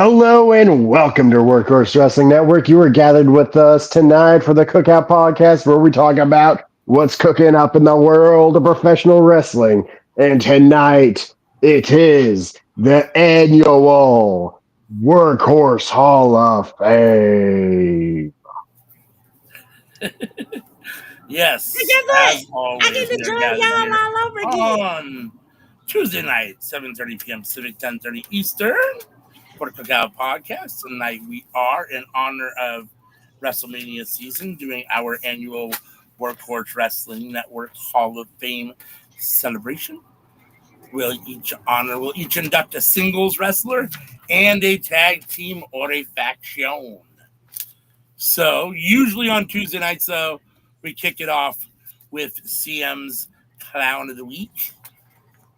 Hello and welcome to Workhorse Wrestling Network. You are gathered with us tonight for the Cookout podcast where we talk about what's cooking up in the world of professional wrestling. And tonight it is the annual Workhorse Hall of Fame. Yes, I can do as it. always, I get to we are join gathered y'all here all over again. on Tuesday night, 7:30 p.m. Pacific, 10:30 Eastern, for the Cookout podcast. Tonight we are, in honor of WrestleMania season, doing our annual Workhorse Wrestling Network Hall of Fame celebration. We'll each induct a singles wrestler and a tag team or a faction. So usually on Tuesday nights, though, we kick it off with CM's Clown of the Week,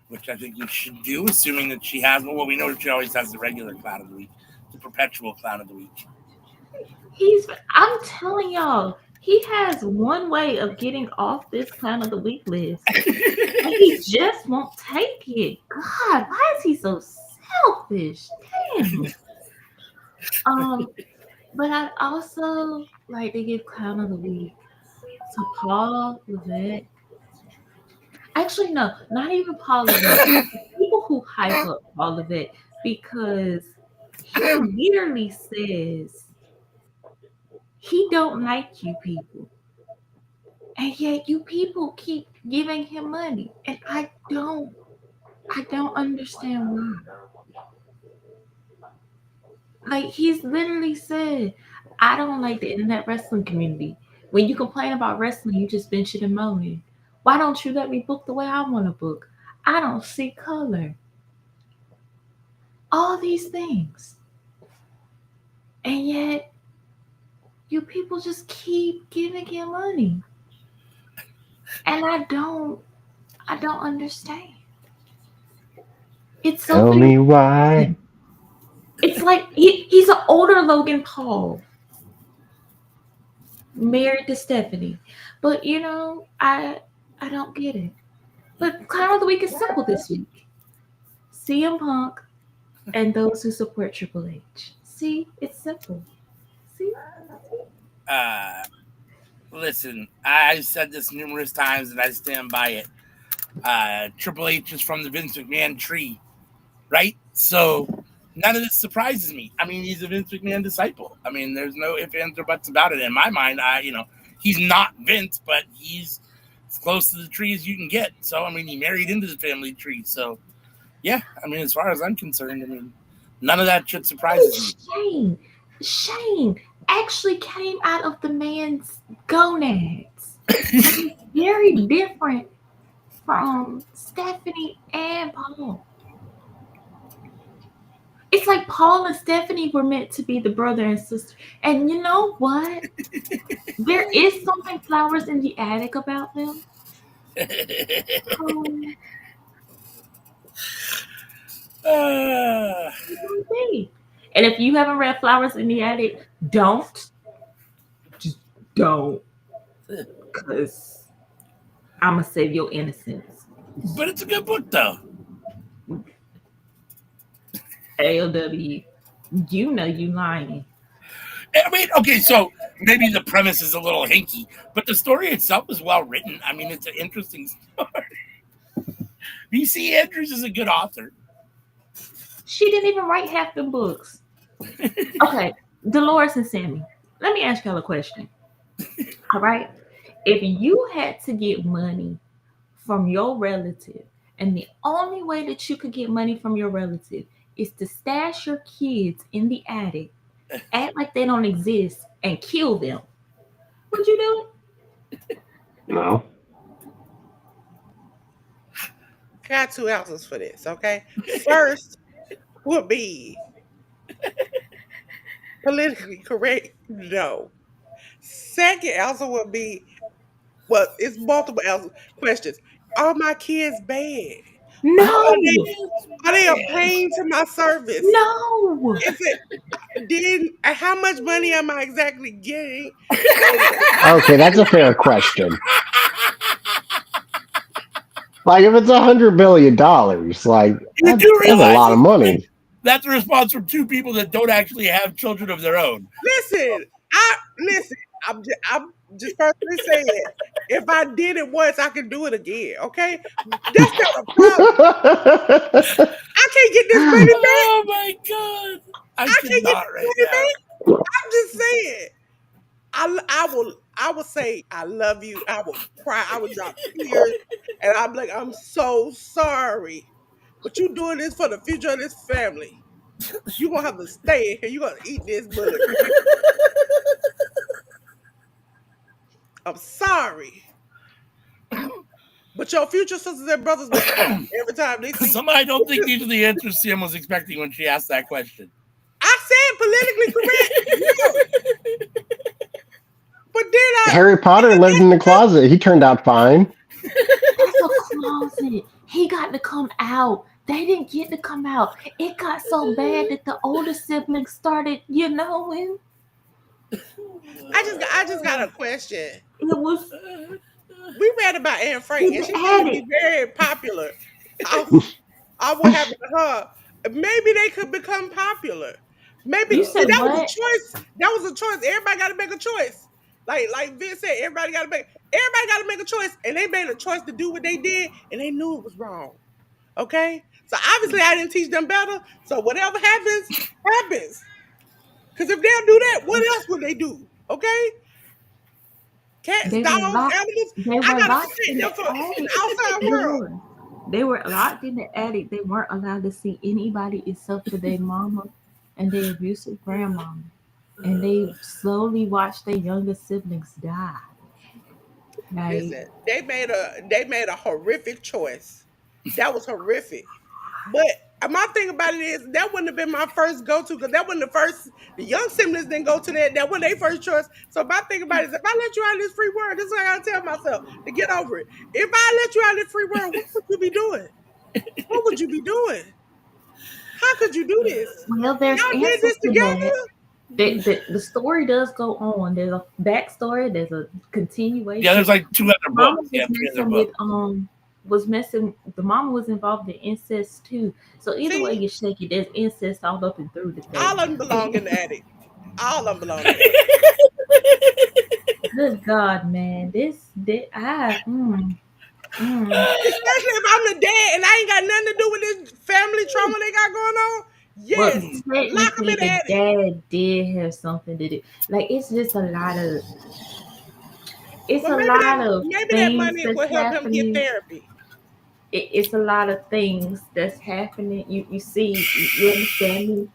which I think we should do, assuming that she has one. Well, we know she always has the regular Clown of the Week, the perpetual Clown of the Week. I'm telling y'all, he has one way of getting off this Clown of the Week list. And he just won't take it. God, why is he so selfish? Damn. But I'd also like to give Clown of the Week to Paul Levesque. Actually, no, not even Paul Levesque. People who hype up Paul Levesque because he literally says he don't like you people, and yet you people keep giving him money, and I don't understand why. Like, he's literally said, I don't like the internet wrestling community. When you complain about wrestling, you just bitching and moaning. Why don't you let me book the way I want to book? I don't see color. All these things. And yet, you people just keep giving him money. And I don't understand. It's so Tell me why. It's like he's an older Logan Paul, married to Stephanie. But I don't get it. But Clown of the Week is simple this week. CM Punk and those who support Triple H. See, it's simple. See? Listen, I've said this numerous times and I stand by it. Triple H is from the Vince McMahon tree, right? So none of this surprises me. I mean, he's a Vince McMahon disciple. I mean, there's no ifs, ands, or buts about it. In my mind, he's not Vince, but he's as close to the tree as you can get. So, I mean, he married into the family tree. So, yeah, I mean, as far as I'm concerned, I mean, none of that shit surprises me. Shane actually came out of the man's gonads. He's very different from Stephanie and Paul. It's like Paul and Stephanie were meant to be the brother and sister. And you know what? There is something Flowers in the Attic about them. And if you haven't read Flowers in the Attic, don't. Just don't. Because I'm going to save your innocence. But it's a good book, though. AOW, you know you lying. I mean, okay, so maybe the premise is a little hinky, but the story itself is well written. I mean, it's an interesting story. B.C. Andrews is a good author. She didn't even write half the books. Okay, Dolores and Sammy, let me ask y'all a question. All right? If you had to get money from your relative, and the only way that you could get money from your relative is to stash your kids in the attic, act like they don't exist, and kill them, would you do it? No. I got 2 answers for this, okay? First would be politically correct, no. Second answer would be, well, it's multiple questions. Are my kids bad? No. Are they a pain to my service? No. Is it? How much money am I exactly getting? Okay, that's a fair question. Like, if it's $100 billion, like, that's a lot of money. That's a response from two people that don't actually have children of their own. Listen, I'm just personally saying, if I did it once, I can do it again. Okay, that's not a problem. I can't get this money back. Oh my god. I I can't get cannot this right money now. back. I'm just saying. I will say I love you. I will cry. I will drop tears, and I'm like, I'm so sorry, but you doing this for the future of this family. You gonna have to stay in here. You gonna eat this bullet. I'm sorry, but your future sisters and brothers will cry every time they see. Somebody I don't think these are the answers Sam was expecting when she asked that question. I said politically correct. No. But then Harry Potter lived in the closet. He turned out fine. That's a closet. He got to come out. They didn't get to come out. It got so bad that the older siblings started, him. I just got a question. It was We read about Anne Frank, and the she used to be attic. very popular. What happened to her? Maybe they could become popular. Maybe You see, said that was a what? choice. That was a choice. Everybody got to make a choice. Like Vince said, everybody got to make a choice, and they made a choice to do what they did, and they knew it was wrong. Okay, so obviously I didn't teach them better. So whatever happens, happens. Because if they'll do that, what else would they do? Okay, cats, They were dogs, locked. animals. They I were gotta locked protect in the them from the attic. outside They world. were. They were locked in the attic. They weren't allowed to see anybody except for their mama and their abusive grandmama. And they slowly watched their younger siblings die. Like, Listen, they made a horrific choice. That was horrific. But my thing about it is that wouldn't have been my first go to because that wasn't the young siblings didn't go to that. That wasn't their first choice. So my thing about it is if I let you out of this free world, this is what I gotta tell myself to get over it. If I let you out of this free world, what would you be doing? What would you be doing? How could you do this? well, there's Y'all did answers this to together? that. The story does go on. There's a backstory. There's a continuation. Yeah, there's like two other Mama books. Yeah, was three other messing books. with was messing. The mama was involved in incest too. So either way See, you shake it, there's incest all up and through the all thing. of them belong in the attic. All of them belong in the attic. Good God, man, this I Especially if I'm the dad and I ain't got nothing to do with this family trauma they got going on. Well, Yes, lock them technically in the the attic. dad did have something to do. Like it's just a lot of But maybe that things money that's will help him get happening. therapy. It's a lot of things that's happening. You see, you understand me?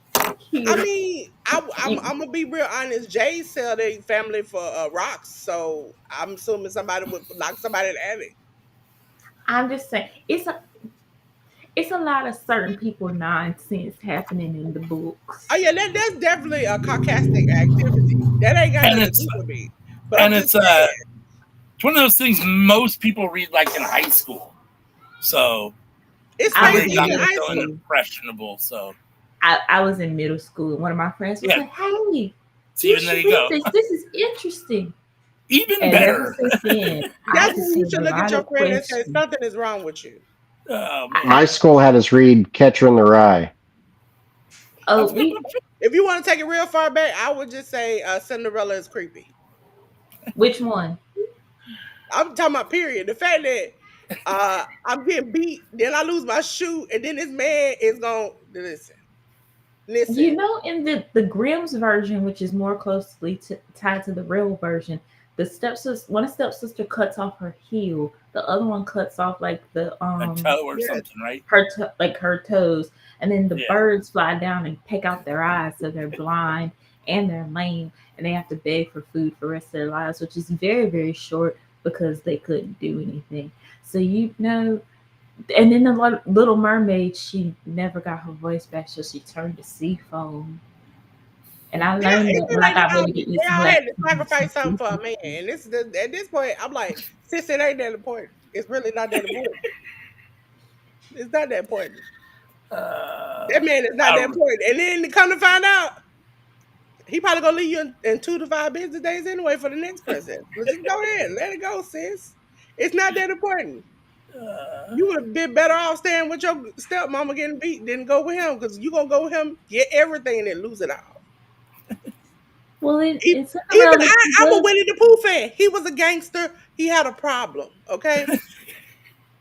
I Here, mean, I'm gonna be real honest. Jay sell their family for rocks, so I'm assuming somebody would lock somebody in the attic. I'm just saying it's a lot of certain people nonsense happening in the books. Oh yeah, that's definitely a sarcastic activity. That ain't got And nothing to it's do with me. But I'm and just it's saying, it's one of those things most people read like in high school. So it's I when was you're crazy in in young, middle it's high still school. school. impressionable. So I was in middle school, and one of my friends was Yeah. like, "Hey, see, you even there should you read go. this. This is interesting." Even And ever better. since then, I That's just when you have should a look at lot your of friend and say questions. something is wrong with you. Oh I, man. My school had us read Catcher in the Rye. oh, we If you want to take it real far back, I would just say Cinderella is creepy. which one? I'm talking about period. The fact that I'm getting beat, then I lose my shoe, and then this man is going to listen. In the Grimm's version, which is more closely tied to the real version, one stepsister cuts off her heel, the other one cuts off like the A toe or Yeah, something, right? her toes, and then the Yeah. birds fly down and pick out their eyes, so they're blind and they're lame, and they have to beg for food for the rest of their lives, which is very very short because they couldn't do anything. So and then the Little Mermaid, she never got her voice back, so she turned to sea foam. And I yeah. learned It that seems when I like got ready to get they used to all black had to people. sacrifice something for a man. And at this point, I'm like, sis, it ain't that important. It's really not that important. It's not that important. That man is not that I, important. And then to come to find out, he probably gonna leave you in 2 to 5 business days anyway for the next person. So just go ahead, let it go, sis. It's not that important. You would have been better off staying with your stepmama getting beat than go with him because you gonna go with him, get everything, and then lose it all. Well, Even it's around that he I'm a does. Winnie the Pooh fan. He was a gangster. He had a problem. Okay.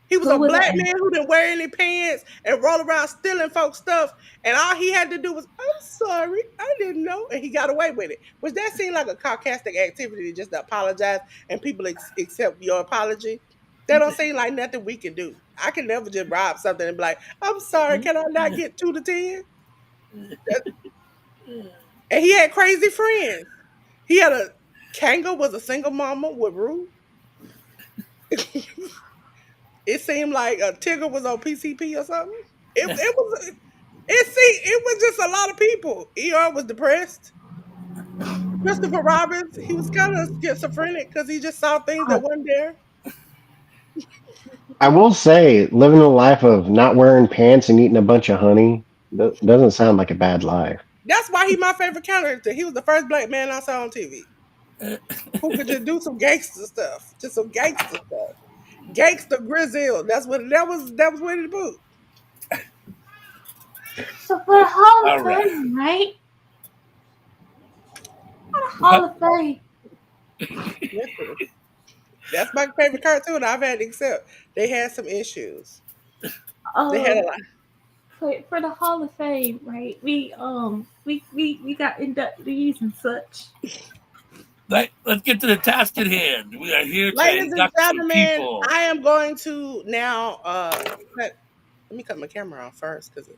He was a Who was black that? man who didn't wear any pants and roll around stealing folks' stuff. And all he had to do was, I'm sorry, I didn't know. And he got away with it. Which that seemed like a sarcastic activity just to apologize and people accept your apology. That don't seem like nothing we can do. I can never just rob something and be like, I'm sorry, can I not get 2 to 10? And he had crazy friends. He had a Kanga was a single mama with Rue. It seemed like a Tigger was on PCP or something. It was it was just a lot of people. ER was depressed. Christopher Robbins, he was kind of schizophrenic because he just saw things that wasn't there. I will say, living a life of not wearing pants and eating a bunch of honey doesn't sound like a bad life. That's why he my favorite character. He was the first black man I saw on TV who could just do some gangster stuff, just some gangster stuff. Gangster Grizzle. That's what that was Winnie the Pooh. So for the Hall of All right. Fame, right? For the Hall of Fame. Listen, that's my favorite cartoon I've had to accept. They had some issues. They had a Um, lot. for the Hall of Fame, right? We got inductees and such. Let's get to the task at hand. We are here to Ladies and induct some gentlemen, people. I am going to now let me cut my camera on first because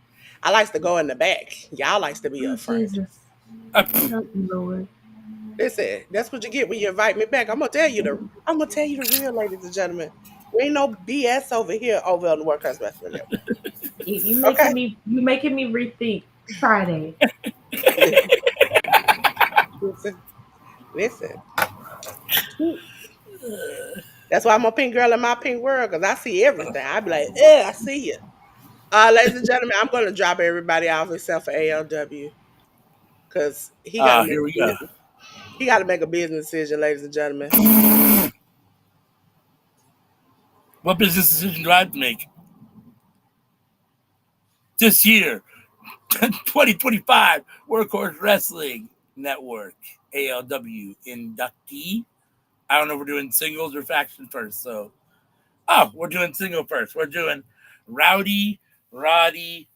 I likes to go in the back. Y'all likes to be Oh, up front. Jesus. Uh, Help me, Lord. Listen, that's what you get when you invite me back. I'm gonna tell you the real, ladies and gentlemen. There ain't no BS over here over on the Workhorse Wrestling Network. Okay? You making me rethink Friday. Listen, listen. That's why I'm a pink girl in my pink world, because I see everything. I be like, I see you. Ladies and gentlemen, I'm gonna drop everybody off except for ALW. Because here we go. he gotta make a business decision, ladies and gentlemen. What business decision do I have to make? This year, 2025 Workhorse Wrestling Network, ALW inductee. I don't know if we're doing singles or faction first. So, we're doing single first. We're doing Rowdy Roddy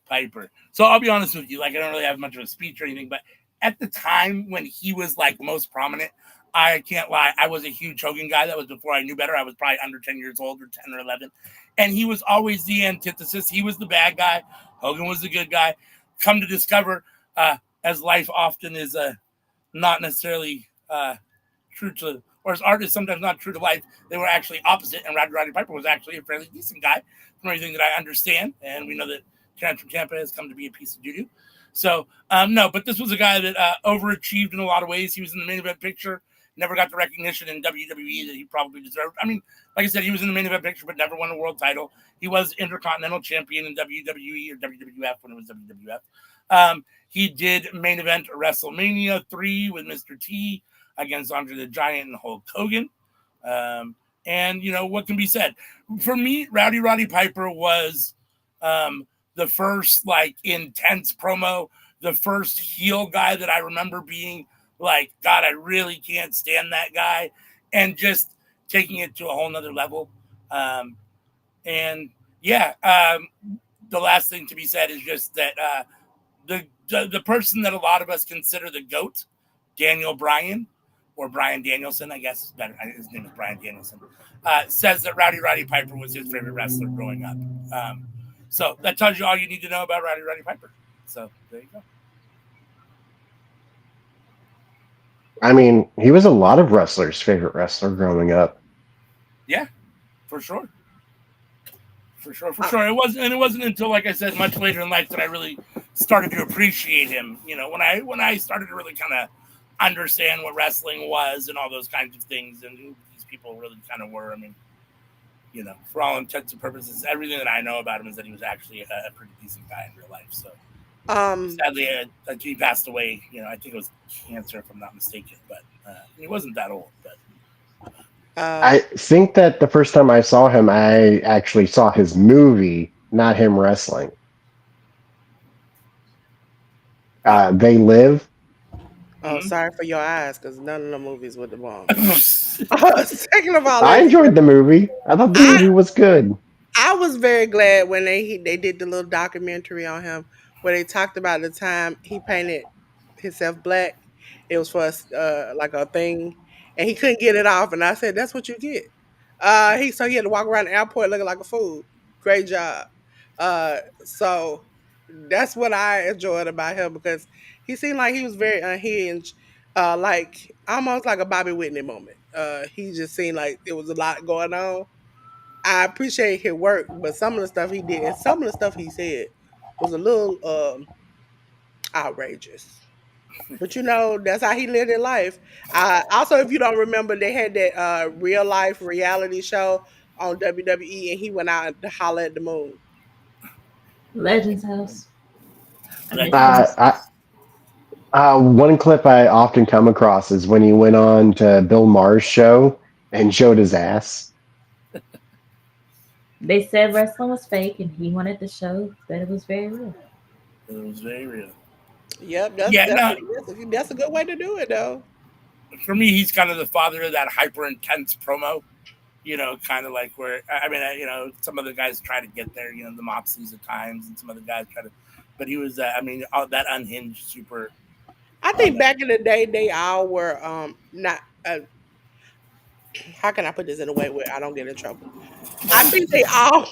Piper. So I'll be honest with you, like I don't really have much of a speech or anything, but at the time when he was like most prominent, I can't lie, I was a huge Hogan guy. That was before I knew better. I was probably under 10 years old or 10 or 11. And he was always the antithesis. He was the bad guy. Hogan was the good guy. Come to discover, as life often is not necessarily true to, or as art is sometimes not true to life, they were actually opposite. And Roddy Piper was actually a fairly decent guy from everything that I understand. And we know that Terrence from Tampa has come to be a piece of doo-doo. So, no, but this was a guy that overachieved in a lot of ways. He was in the main event picture, never got the recognition in WWE that he probably deserved. I mean, like I said, he was in the main event picture, but never won a world title. He was Intercontinental Champion in WWE or WWF when it was WWF. He did main event WrestleMania 3 with Mr. T against Andre the Giant and Hulk Hogan. And, you know, what can be said? For me, Roddy Piper was the first, like, intense promo, the first heel guy that I remember being like, God, I really can't stand that guy, and just taking it to a whole nother level. And, yeah, the last thing to be said is just that the person that a lot of us consider the GOAT, Daniel Bryan, or Brian Danielson, I guess is better. His name is Brian Danielson, says that Roddy Piper was his favorite wrestler growing up. So that tells you all you need to know about Roddy Piper. So there you go. I mean, he was a lot of wrestlers' favorite wrestler growing up. Yeah, for sure. For sure. It wasn't until, like I said, much later in life that I really started to appreciate him. You know, when I started to really kind of understand what wrestling was and all those kinds of things and who these people really kind of were. I mean, you know, for all intents and purposes, everything that I know about him is that he was actually a pretty decent guy in real life. So sadly, he passed away. You know, I think it was cancer, if I'm not mistaken, but he wasn't that old. But Uh, I think that the first time I saw him, I actually saw his movie, not him wrestling. What? They Live. oh, Mhm. sorry for your eyes, because none of the movies with the bomb. That's Second of all, I ladies and enjoyed the gentlemen, movie. I thought the I movie was good. I was very glad when they did the little documentary on him where they talked about the time he painted himself black. It was for like a thing, and he couldn't get it off. And I said, "That's what you get." He had to walk around the airport looking like a fool. Great job. So that's what I enjoyed about him because he seemed like he was very unhinged, like almost like a Bobby Whitney moment. He just seemed like there was a lot going on. I appreciate his work, but some of the stuff he did and some of the stuff he said was a little outrageous. But that's how he lived his life. Also, if you don't remember, they had that real life reality show on WWE, and he went out to holler at the moon. Legends House. I never Uh, watched. I, one clip I often come across is when he went on to Bill Maher's show and showed his ass. They said wrestling was fake, and he wanted to show that it was very real. it was very real. Yep, Yeah, no, that's a good way to do it, though. for me, he's kind of the father of that hyper intense promo. Kind of like where I mean, some of the guys try to get there. The Mopsies at times, and some other guys try to. But he was, I mean, all that unhinged, super. I Uh, think back in the day, they all were not. How can I put this in a way where I don't get in trouble? I think they all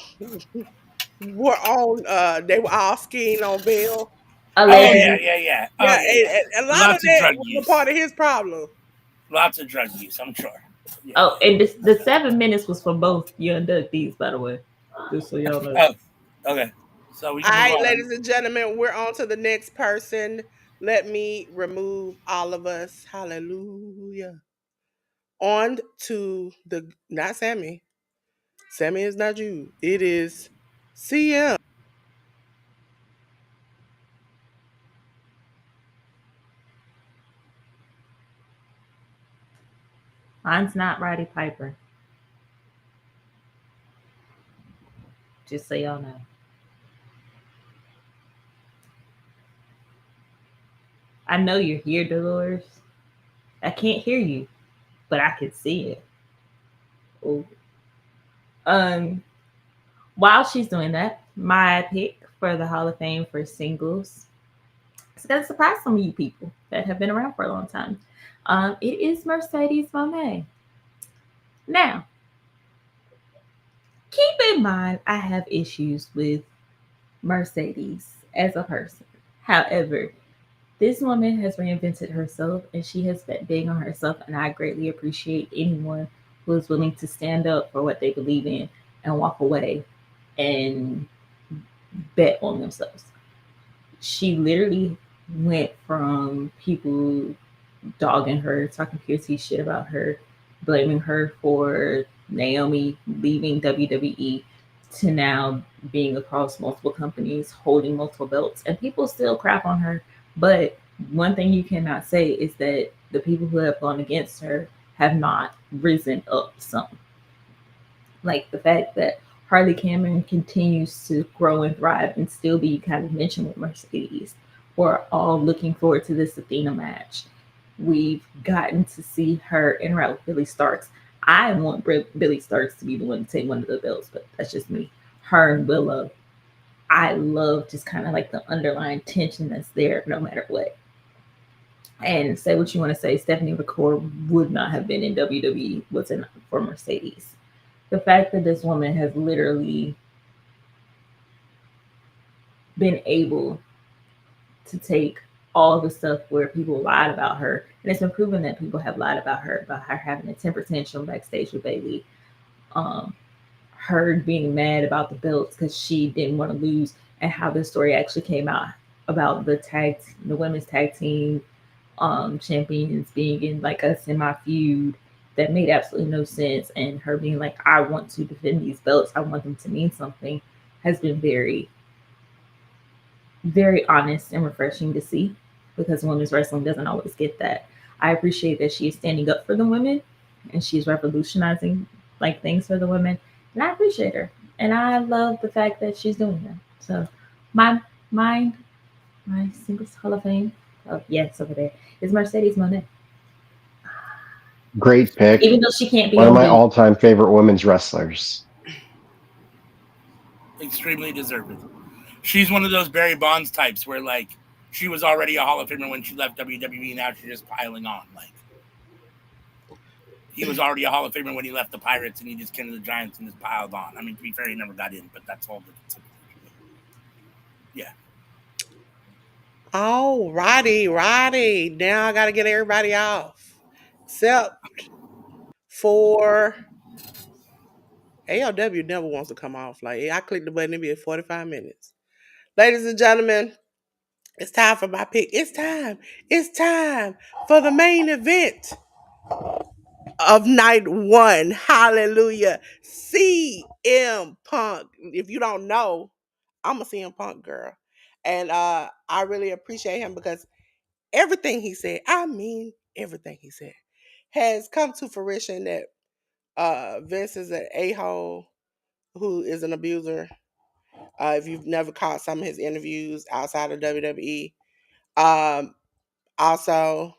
were on. They were all skiing on Bill. oh yeah, Allegedly. yeah, yeah. Oh Yeah, yeah, yeah. and a lot of Lots of that drug was a use. part of his problem. Lots of drug use. I'm sure. Yeah. Oh, and the 7 minutes was for both you inductees, by the way. Just so y'all know. Oh, okay. So we All can move right, on. ladies and gentlemen, we're on to the next person. Let me remove all of us. Hallelujah. On to the not Sammy. Sammy is not you. It is CM. Mine's not Roddy Piper. Just so y'all know. I know you're here, Dolores. I can't hear you, but I can see it. Oh. Um, while she's doing that, my pick for the Hall of Fame for singles is going to surprise some of you people that have been around for a long time. It is Mercedes Moné. Now, keep in mind, I have issues with Mercedes as a person. However, this woman has reinvented herself and she has been big on herself. And I greatly appreciate anyone who is willing to stand up for what they believe in and walk away and bet on themselves. She literally went from people dogging her, talking purity shit about her, blaming her for Naomi leaving WWE to now being across multiple companies, holding multiple belts, and people still crap on her. But one thing you cannot say is that the people who have gone against her have not risen up some. Like the fact that Harley Cameron continues to grow and thrive and still be kind of mentioned with Mercedes. We're all looking forward to this Athena match. We've gotten to see her interact with Billy Starks. I want Billy Starks to be the one to take one of the belts, but that's just me. Her and Willow. I love just kind of like the underlying tension that's there no matter what. And say what you want to say, Stephanie McCoy would not have been in WWE was it not for Mercedes. The fact that this woman has literally been able to take all the stuff where people lied about her, and it's been proven that people have lied about her having a temper tantrum backstage with Bailey, her being mad about the belts because she didn't want to lose, and how the story actually came out about the women's tag team champions being in like a semi feud that made absolutely no sense, and her being like, I want to defend these belts, I want them to mean something, has been very, very honest and refreshing to see because women's wrestling doesn't always get that. I appreciate that she is standing up for the women and she's revolutionizing like things for the women, and I appreciate her, and I love the fact that she's doing that. So, my mine, my singles Hall of Fame, oh yes, over there is Mercedes Monet. Great pick. Even though she can't be One of on my beat. all-time favorite women's wrestlers. Extremely deserving. She's one of those Barry Bonds types where like she was already a Hall of Famer when she left WWE. Now she's just piling on. Like he was already a Hall of Famer when he left the Pirates, and he just came to the Giants and just piled on. I mean, to be fair, he never got in, but that's all. Yeah. Oh, righty. Now I gotta get everybody off. Except for ALW never wants to come off. Like I click the button, it'll be at 45 minutes. Ladies and gentlemen, it's time for my pick. It's time. It's time for the main event of night one. Hallelujah. CM Punk. If you don't know, I'm a CM Punk girl. And I really appreciate him because everything he said, I mean everything he said, has come to fruition that Vince is an a-hole who is an abuser. If you've never caught some of his interviews outside of WWE. Also,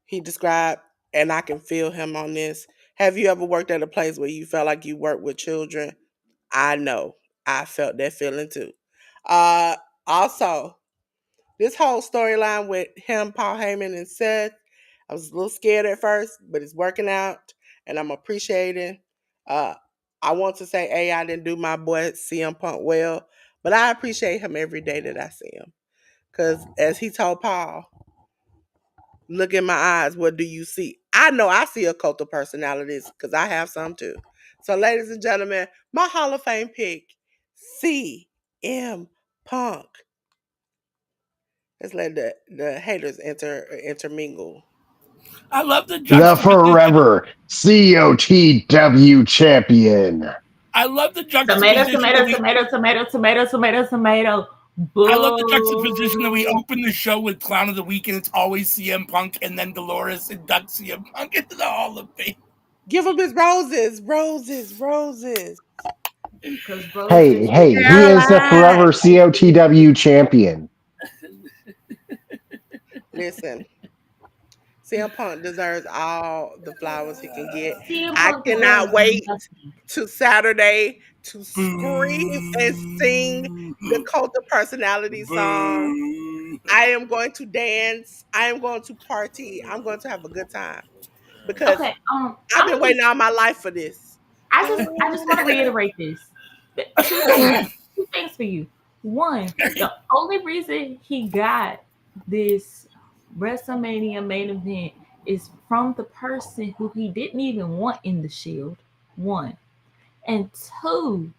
he described, and I can feel him on this. Have you ever worked at a place where you felt like you worked with children? I know. I felt that feeling too. Also, this whole storyline with him, Paul Heyman, and Seth, I was a little scared at first, but it's working out, and I'm appreciating. Uh, I want to say, I didn't do my boy CM Punk well, but I appreciate him every day that I see him. Because as he told Paul, look in my eyes, what do you see? I know I see a cult of personalities because I have some too. So, ladies and gentlemen, my Hall of Fame pick, CM Punk. Let's let the haters intermingle. I love the The juxtaposition. forever COTW champion. I love the Tomato, juxtaposition. tomato, tomato, tomato, tomato, tomato, tomato. I love the juxtaposition that we open the show with Clown of the Week and it's always CM Punk, and then Dolores inducts CM Punk into the Hall of Fame. Give him his roses, roses. Hey, he is the forever COTW champion. Listen, CM Punk deserves all the flowers he can get. CM I Punk cannot deserves wait nothing. to Saturday to scream and sing the Cult of Personality song. I am going to dance. I am going to party. I'm going to have a good time because Okay, I've been waiting all my life for this. I just want to reiterate this. Two things for you. One, the only reason he got this WrestleMania main event is from the person who he didn't even want in the Shield. One. And two,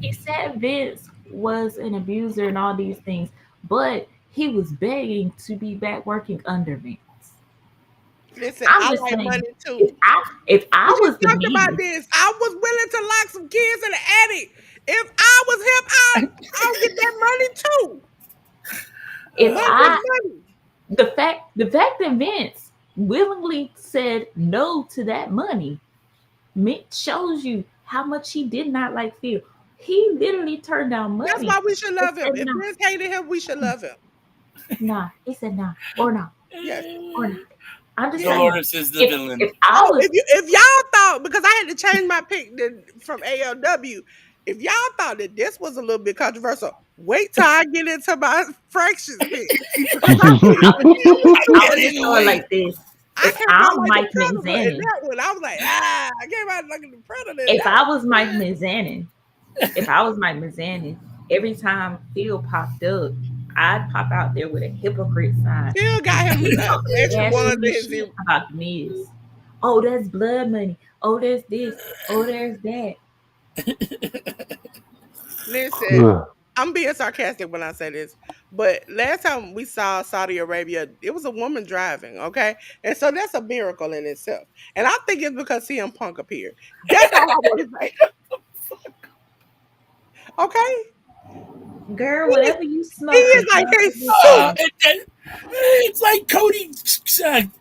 he said Vince was an abuser and all these things, but he was begging to be back working under Vince. Listen, I'm I just like saying, money too. if I We was just the talked about media, this. I was willing to lock some kids in the attic. If I was him, I'll get that money too. if Money I is money. the fact that Vince willingly said no to that money shows you how much he did not like Phil. He literally turned down money. That's why we should love him. Said If no. Vince hated him, we should love him. Nah, he said nah or no Yes. or not. I'm just Dolores saying. is the villain. If I Oh, was if y'all thought, because I had to change my pick from ALW, if y'all thought that this was a little bit controversial, wait till I get into my fractions pick. Because I would can't just even go wait. like this. I If came out I'm like Mike the predator in Manzanin, that one. I was like, I came out like the predator. if I was Mike Manzanin, every time Phil popped up, I'd pop out there with a hypocrite sign. Still got him extra Asking ones me in his shit about the Miz. Oh, that's blood money. Oh, there's this. Oh, there's that. Listen, I'm being sarcastic when I say this, but last time we saw Saudi Arabia, it was a woman driving, okay? And so that's a miracle in itself. And I think it's because CM Punk appeared. That's all I want to say. Okay? Girl, whatever you He smoke is is like not for this Jesus. show. It's like Cody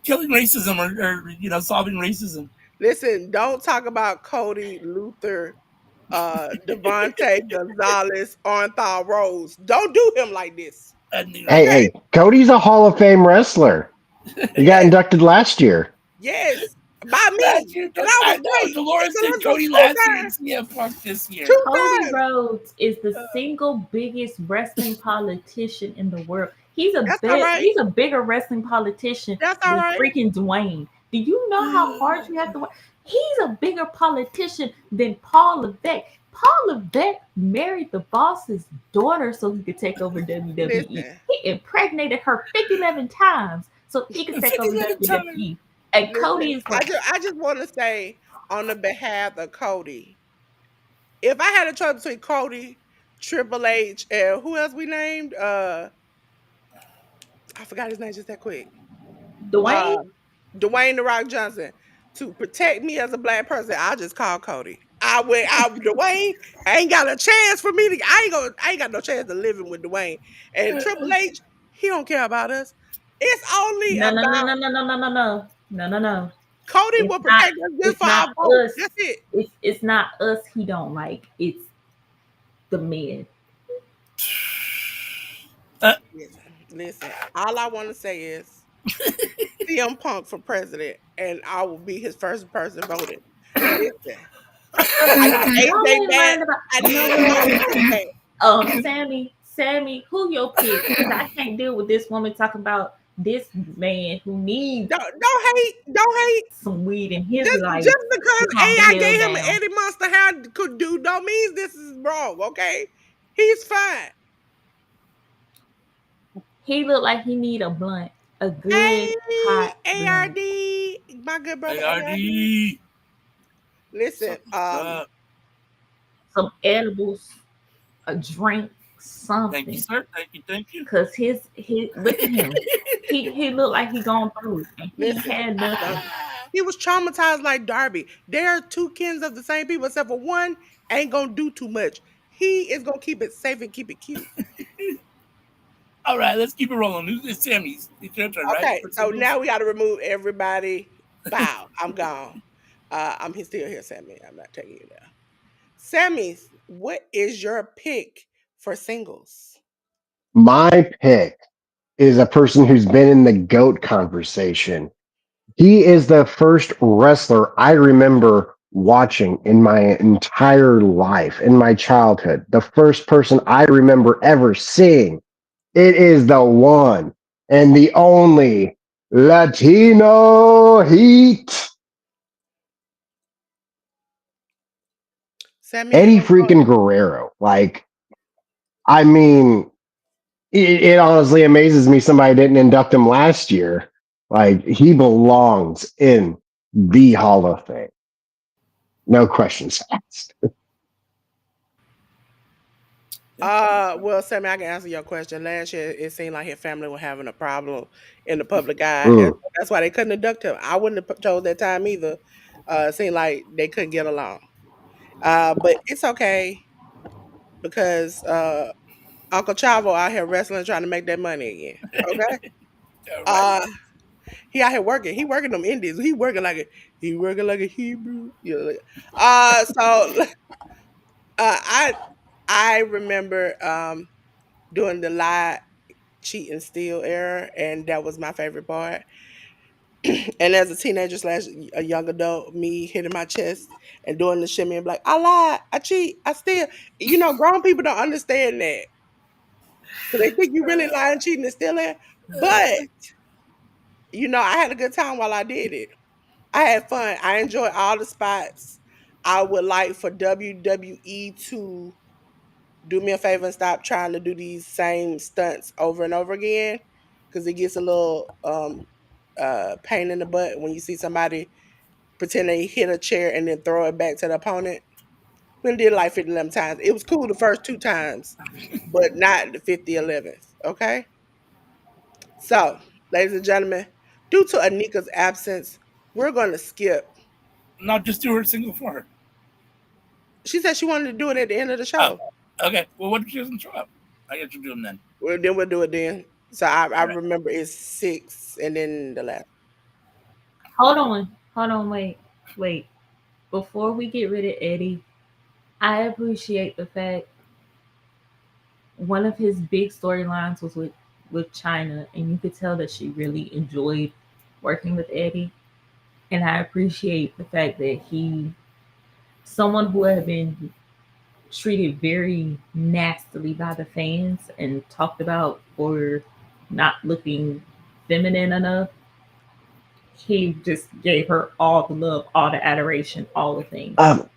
killing racism or solving racism. Listen, don't talk about Cody, Luther, Devontae, Gonzalez, Arnthal Rose. Don't do him like this. And you know, Hey, Okay? hey, Cody's a Hall of Fame wrestler. He got Yes, inducted last year. yes. By last me. year, And I I was know great. Dolores It's did Elizabeth Cody two last year and times. CM Punk this year. Two Cody times. Rhodes is the single biggest wrestling politician in the world. He's a That's all right. he's a bigger wrestling politician That's all than right. freaking Dwayne. Do you know how hard you have to work? He's a bigger politician than Paul Levesque. Paul Levesque married the boss's daughter so he could take over WWE. Listen, He impregnated her 57 times so he could take over 50 times. WWE. And Cody listen. is like, I just want to say on the behalf of Cody, if I had a choice between Cody, Triple H, and who else we named? I forgot his name just that quick. Uh, Dwayne, Dwayne the Rock Johnson. To protect me as a black person, I just call Cody. I Dwayne. I ain't got a chance for me to. I ain't got no chance of living with Dwayne and Triple H. He don't care about us. It's only no, no, no, about no, no, no, no, no, no, no, no, no. Cody It's will not. protect us just It's for not our vote. us. That's it. It's not us. He don't like. It's the men. Uh, Listen. All I want to say is CM Punk for president, and I will be his first person voted. Listen, I need Y'all AJ ain't back. learned about. I You know need what? Omos back. Sammy, who your pick? Because I can't deal with this woman talking about this man who needs Don't hate. Don't hate. some weed in his life Just because to calm the AI hell gave him an down. Eddie Monster hair could do don't mean this is wrong. Okay, he's fine. He looked like he need a blunt, a good Hey, hot blunt, ARD, my good brother ARD. ARD. Listen, What's up? some edibles, a drink, Thank you, something. sir. Thank you. Thank you. Cause his look at him. He looked like he gone through it. And he listen. had nothing. He was traumatized like Darby. They are two kins of the same people, except for one ain't gonna do too much. He is gonna keep it safe and keep it cute. All right, let's keep it rolling. It's Sammy's. It's your turn, right? Okay, For so singles? now we got to remove everybody. Bow. I'm gone. I'm still here, Sammy. I'm not taking you down. Sammy, what is your pick for singles? My pick is a person who's been in the GOAT conversation. He is the first wrestler I remember watching in my entire life, in my childhood. The first person I remember ever seeing. It is the one and the only Latino Heat. Sammy, you Eddie don't go. freaking Guerrero. Like, I mean, it honestly amazes me somebody didn't induct him last year. Like, he belongs in the Hall of Fame. No questions asked. Well, Sammy, I can answer your question. Last year, it seemed like his family was having a problem in the public eye, and Mm. so that's why they couldn't induct him. I wouldn't have chose that time either. It seemed like they couldn't get along. But it's okay because Uncle Chavo out here wrestling, trying to make that money again. Okay. All right. Uh, he out here working. He working them indies. He working like a Hebrew. You know, so I remember doing the lie, cheat, and steal era, and that was my favorite part. And as a teenager slash a young adult, me hitting my chest and doing the shimmy and be like, I lied, I cheat, I steal. You know, grown people don't understand that. So they think you really lying, cheating, and stealing. But I had a good time while I did it. I had fun. I enjoyed all the spots. I would like for WWE to do me a favor and stop trying to do these same stunts over and over again, because it gets a little pain in the butt when you see somebody pretend they hit a chair and then throw it back to the opponent. We did it like 50 11 times. It was cool the first two times, but not the 50 11th. Okay. So, ladies and gentlemen, due to Anika's absence, we're going to skip. Not just do her single for her. She said she wanted to do it at the end of the Oh, show. okay. Well, what if she doesn't show up? I guess you'll do them then. Well, then we'll do it then. So I Right. remember it's 6 and then the last. Hold on, wait. Before we get rid of Eddie, I appreciate the fact one of his big storylines was with China, and you could tell that she really enjoyed working with Eddie. And I appreciate the fact that someone who had been treated very nastily by the fans and talked about for not looking feminine enough, he just gave her all the love, all the adoration, all the things. Um,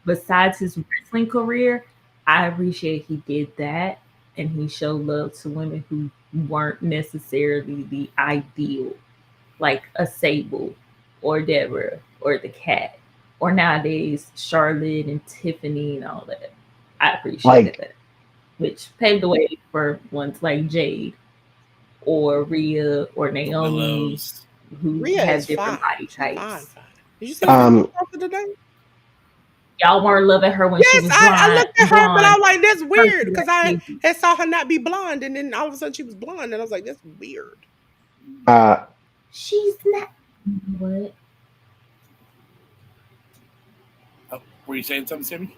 Besides his wrestling career, I appreciate he did that and he showed love to women who weren't necessarily the ideal, like a Sable or Deborah or the Cat, or nowadays Charlotte and Tiffany and all that. I appreciated like that, which paved the way for ones like Jade or Rhea or Naomi, Willows. who Rhea is have different fine. body She fine, types. fine. Did you see the picture um she posted today? Y'all weren't loving her when she Yes, was I blonde, looked at her, but I blonde, was like, that's weird perky because like I Casey. had saw her not be blonde, and then all of a sudden she was blonde, and I was like, that's weird. uh She's not. What? Oh, were you saying something, Sammy?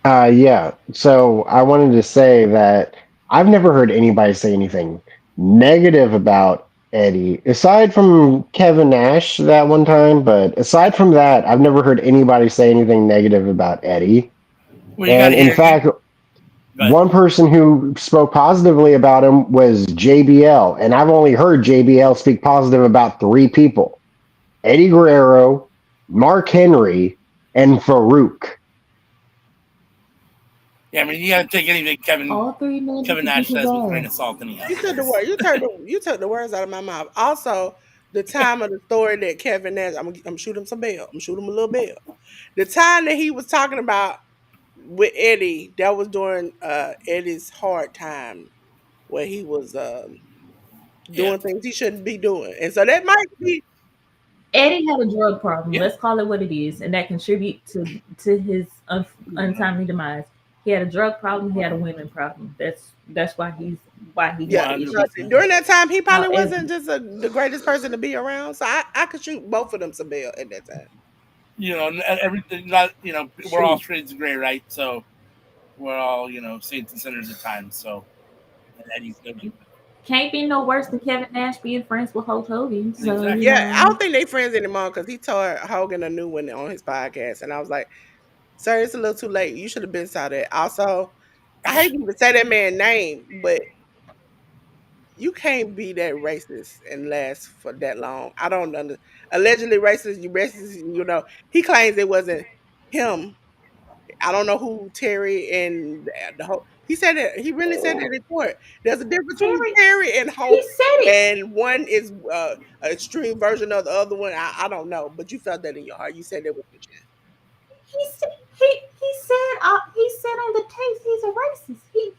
yeah. So I wanted to say that I've never heard anybody say anything negative about Eddie, aside from Kevin Nash that one time, but aside from that, I've never heard anybody say anything negative about Eddie. Well, you got And to in hear. You, fact, go ahead. one person who spoke positively about him was JBL, and I've only heard JBL speak positive about three people: Eddie Guerrero, Mark Henry, and Farouk. Yeah, I mean, you got to take anything All three men Kevin to beat Nash his says with a grain ass. of salt, anyhow. You took the word. Because You took the words out of my mouth. Also, the time of the story that Kevin Nash, I'm shoot him some bell. I'm shoot him a little bell. The time that he was talking about with Eddie, that was during Eddie's hard time where he was yeah, doing things he shouldn't be doing, and so that might be. Eddie had a drug problem. yeah, Let's call it what it is, and that contribute to his untimely demise. He had a drug problem. He had a women problem. That's why he Yeah, got one the hundred so issues he percent. did. during that time, he probably However, wasn't just the greatest person to be around. So I could shoot both of them some bell at that time. You know, everything. Not we're all shoot, shades of gray, right? So we're all saints and sinners at times. So and Eddie's no different. can't be no worse than Kevin Nash being friends with Hulk Hogan. So Exactly. Yeah, I don't think they friends anymore because he told Hogan a new one on his podcast, and I was like, "Sir, it's a little too late. You should have been saw that." Also, I hate to even say that man's name, but you can't be that racist and last for that long. I don't under allegedly racist. You racist. He claims it wasn't him. I don't know who Terry and the whole. He said that he really said that in court. There's a difference between Terry, Terry and he Hope, said it. and one is an extreme version of the other one. I don't know, but you felt that in your heart. You said that with your chest. He said on the tape he's a racist. He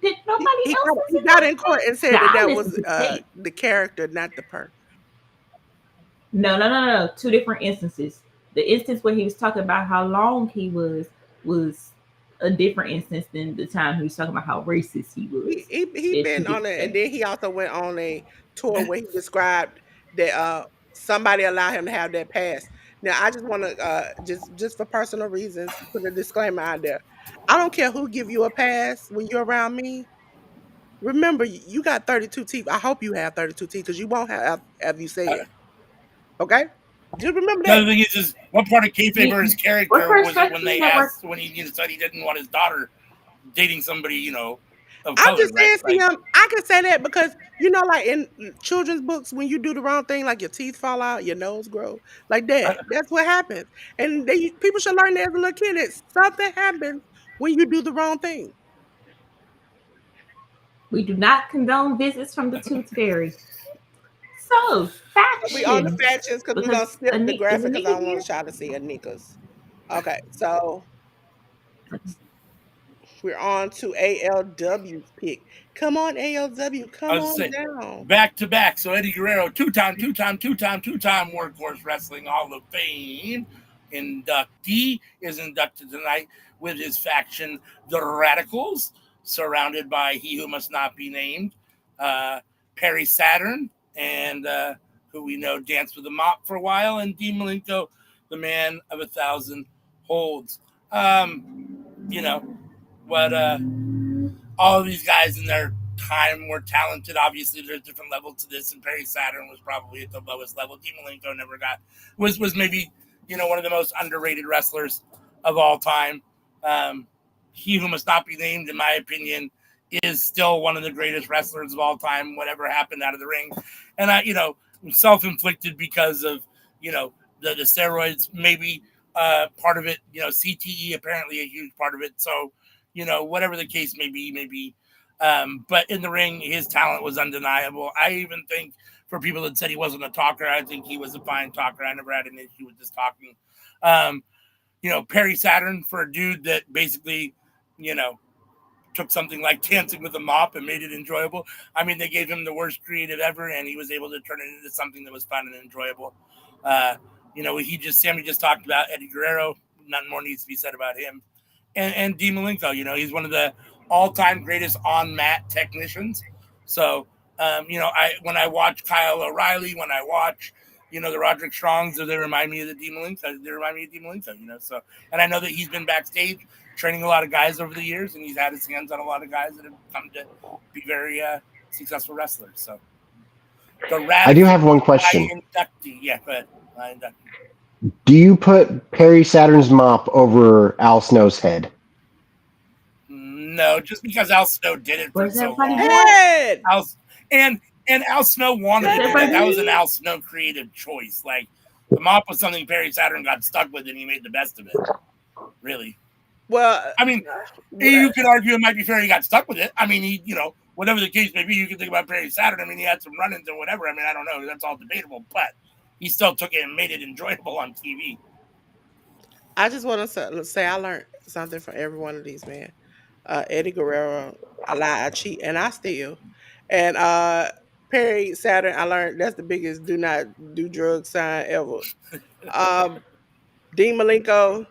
did nobody else He listen got to in the court tape. and said Now that I that listened was to the tape. the character, not the person. No. Two different instances. The instance where he was talking about how long he was a different instance than the time he was talking about how racist he He was. he he They're two been on different it, and things. then he also went on a tour where he described that somebody allowed him to have that pass. Now I just want to just for personal reasons put a disclaimer out there. I don't care who give you a pass when you're around me. Remember, you got 32 teeth. I hope you have 32 teeth because you won't have you say it. Okay, just remember The that. other thing is what part of kayfabe You, or his character Workhorse was it when Wrestling they Network. asked when he said he didn't want his daughter dating somebody of I'm color, just right? saying, see, Like, I can say that because like in children's books, when you do the wrong thing, like your teeth fall out, your nose grow, like that. That's what happens, and people should learn that as a little kid. That something happens when you do the wrong thing. We do not condone visits from the Tooth Fairy. So We on the factions, factions because we're gonna because skip the Is graphic because I Anika don't want here? a child to see Anika's. Okay, so we're on to ALW's pick. Come on, ALW, I come was on saying, down. back to back. So Eddie Guerrero, two-time Workhorse Wrestling Hall of Fame inductee, is inducted tonight with his faction, the Radicals, surrounded by He Who Must Not Be Named. Perry Saturn, and who we know danced with a mop for a while, and Dean Malenko, the man of 1,000 holds. You know what? All of these guys in their time were talented. Obviously, there's a different level to this, and Perry Saturn was probably at the lowest level. Dean Malenko never got was maybe one of the most underrated wrestlers of all time. Um, he who must not be named, in my opinion, is still one of the greatest wrestlers of all time. Whatever happened out of the ring, and self-inflicted because of the steroids, maybe part of it. CTE apparently a huge part of it. So whatever the case may be, maybe. But in the ring, his talent was undeniable. I even think for people that said he wasn't a talker, I think he was a fine talker. I never had an issue with just talking. Um, Perry Saturn, for a dude that basically, took something like Dancing with a Mop and made it enjoyable. I mean, they gave him the worst creative ever, and he was able to turn it into something that was fun and enjoyable. Sammy just talked about Eddie Guerrero. Nothing more needs to be said about him. And Dean Malenko, he's one of the all-time greatest on-mat technicians. So, when I watch Kyle O'Reilly, when I watch, the Roderick Strongs, they remind me of the Dean Malenko. They remind me of Dean Malenko, So, and I know that he's been backstage training a lot of guys over the years, and he's had his hands on a lot of guys that have come to be very successful wrestlers. So, I do have one question. Inductee. Yeah, go ahead. Inductee. Do you put Perry Saturn's mop over Al Snow's head? No, just because Al Snow did it for so long. Head! And Al Snow wanted to do that. That was an Al Snow creative choice. Like, the mop was something Perry Saturn got stuck with, and he made the best of it. Really. Well, I mean, you could argue it might be fair he got stuck with it. I mean, he, whatever the case may be, you can think about Perry Saturn. I mean, he had some run-ins or whatever. I mean, I don't know. That's all debatable. But he still took it and made it enjoyable on TV. I just want to say I learned something from every one of these men. Eddie Guerrero, I lie, I cheat, and I steal. And Perry Saturn, I learned that's the biggest do not do drugs sign ever. Dean Malenko,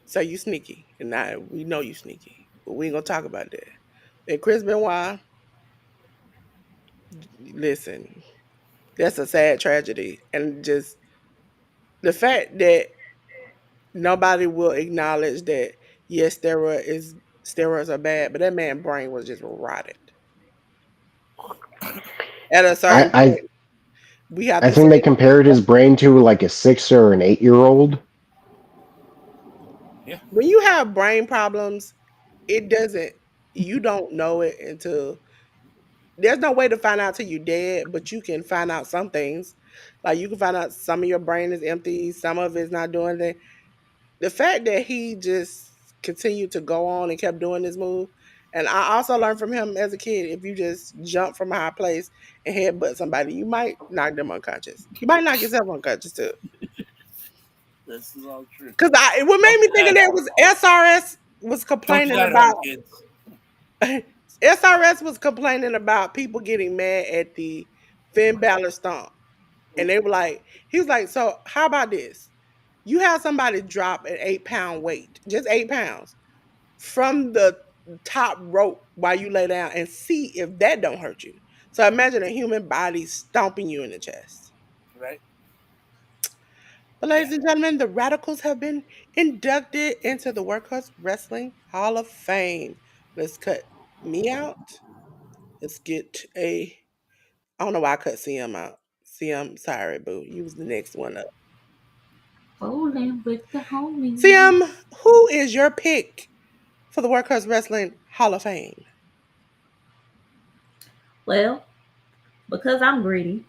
so you sneaky. And we know you sneaky. But we ain't going to talk about that. And Chris Benoit, listen, that's a sad tragedy. And just the fact that nobody will acknowledge that, yes, steroids are bad, but that man's brain was just rotted. At a certain point, we have I to think say, they compared his brain to like a 6 or an 8-year-old. Yeah. when you have brain problems, you don't know it until there's no way to find out till you're dead, but you can find out some things. Like you can find out some of your brain is empty, some of it's not doing anything. The fact that he just continued to go on and kept doing this move, and I also learned from him as a kid, if you just jump from a high place and headbutt somebody, you might knock them unconscious. You might knock yourself unconscious too. This is all true. Because what made me think of that was SRS was Don't do complaining that about on kids. SRS was complaining about people getting mad at the Finn Balor stomp. And they were like, he was like, so how about this? You have somebody drop an 8-pound weight, just 8 pounds, from the top rope while you lay down and see if that don't hurt you. So imagine a human body stomping you in the chest. Right? But ladies and gentlemen, the Radicals have been inducted into the Workhorse Wrestling Hall of Fame. Let's cut me out. Let's get I don't know why I cut CM out. CM, sorry, boo. You was the next one up. Bowling with the homies. CM, who is your pick for the Workhorse Wrestling Hall of Fame? Well, because I'm greedy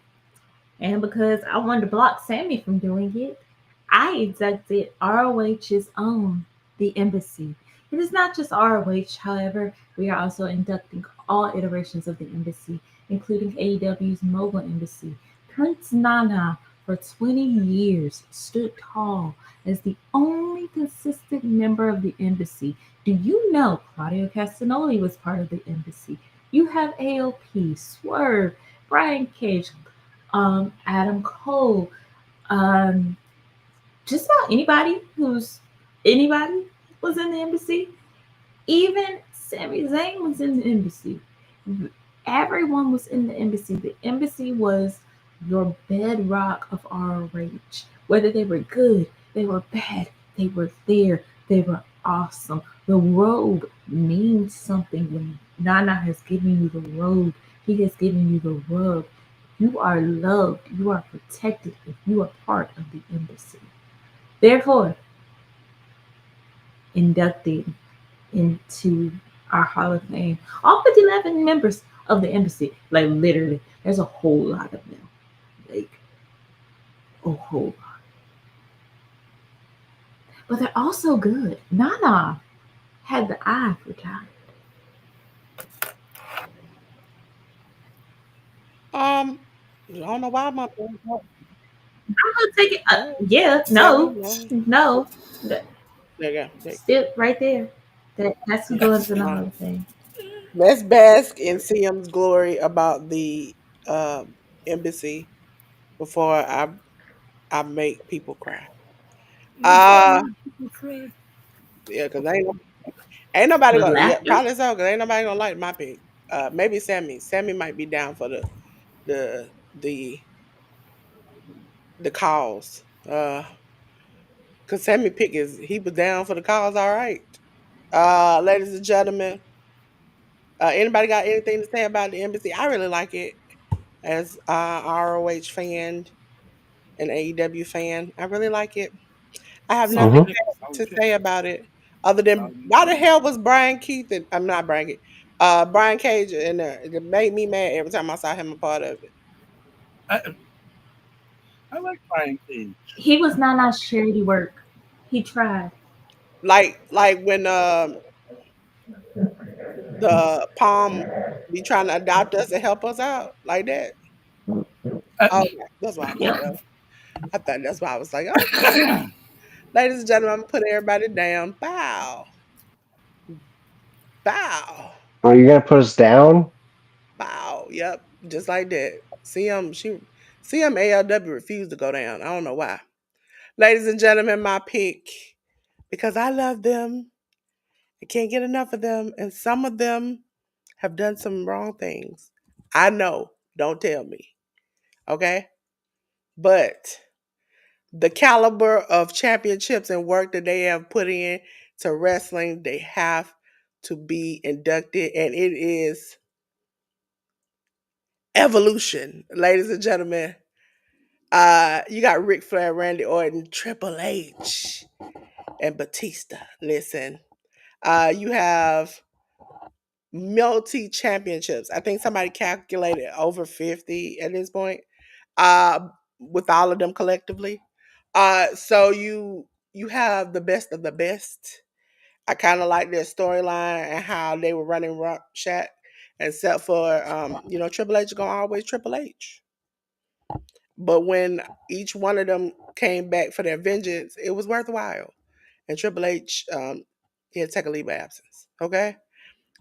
and because I wanted to block Sammy from doing it, I inducted ROH's own The Embassy. It is not just ROH, however, we are also inducting all iterations of The Embassy, including AEW's Mobile Embassy. Prince Nana, for 20 years, stood tall as the only consistent member of The Embassy. Do you know Claudio Castagnoli was part of The Embassy? You have AOP, Swerve, Brian Cage, Adam Cole, just about anybody was in the embassy. Even Sami Zayn was in the embassy. Everyone was in the embassy. The embassy was your bedrock of ROH. Whether they were good, they were bad, they were there, they were awesome. The robe means something when Nana has given you the robe. He has given you the rub. You are loved. You are protected if you are part of the embassy. Therefore, inducted into our Hall of Fame. All 11 members of the embassy, like literally, there's a whole lot of them. Like, a whole lot. But they're also good. Nana had the eye for talent. I don't know why I'm up there. I'm gonna take it. No, Yeah, no, no. no. There you go. Still right there. That's who goes in the Hall of Fame. Let's bask in CM's glory about the embassy before I make people cry. Before Uh you people cry. yeah, because ain't nobody With gonna, yeah, laughter. probably so, because ain't nobody gonna like my pick. Maybe Sammy. Sammy might be down for the the the cause. Cause Sammy pick he was down for the cause, all right. Ladies and gentlemen, anybody got anything to say about the embassy? I really like it as ROH fan and AEW fan. I really like it. I have nothing Solid Mhm. pick. bad Solid to pick. say about it, other than Solid why pick. the hell was Brian Keith and I'm not Brian Keith, Brian Cage in there. It made me mad every time I saw him a part of it. I, I like Brian Cage. He was Nana's charity work. He tried. Like when the Palm be trying to adopt us and help us out like that. Uh, Okay, that's why I thought Yep. that. I thought that's why I was like, okay, ladies and gentlemen, I'm gonna put everybody down. Bow, bow, Are you gonna put us down? bow. Yep, just like that. CMALW refused to go down. I don't know why. Ladies and gentlemen, my pick, because I love them. I can't get enough of them, and some of them have done some wrong things. I know. Don't tell me. Okay, but the caliber of championships and work that they have put in to wrestling, they have to be inducted, and it is evolution, ladies and gentlemen. You got Ric Flair, Randy Orton, Triple H, and Batista. Listen, you have multi championships. I think somebody calculated over 50 at this point. Uh, with all of them collectively. So you have the best of the best. I kind of like their storyline and how they were running Rock Shack, except for Triple H is gonna always Triple H. But when each one of them came back for their vengeance, it was worthwhile. And Triple H, he had to take a leave of absence. Okay,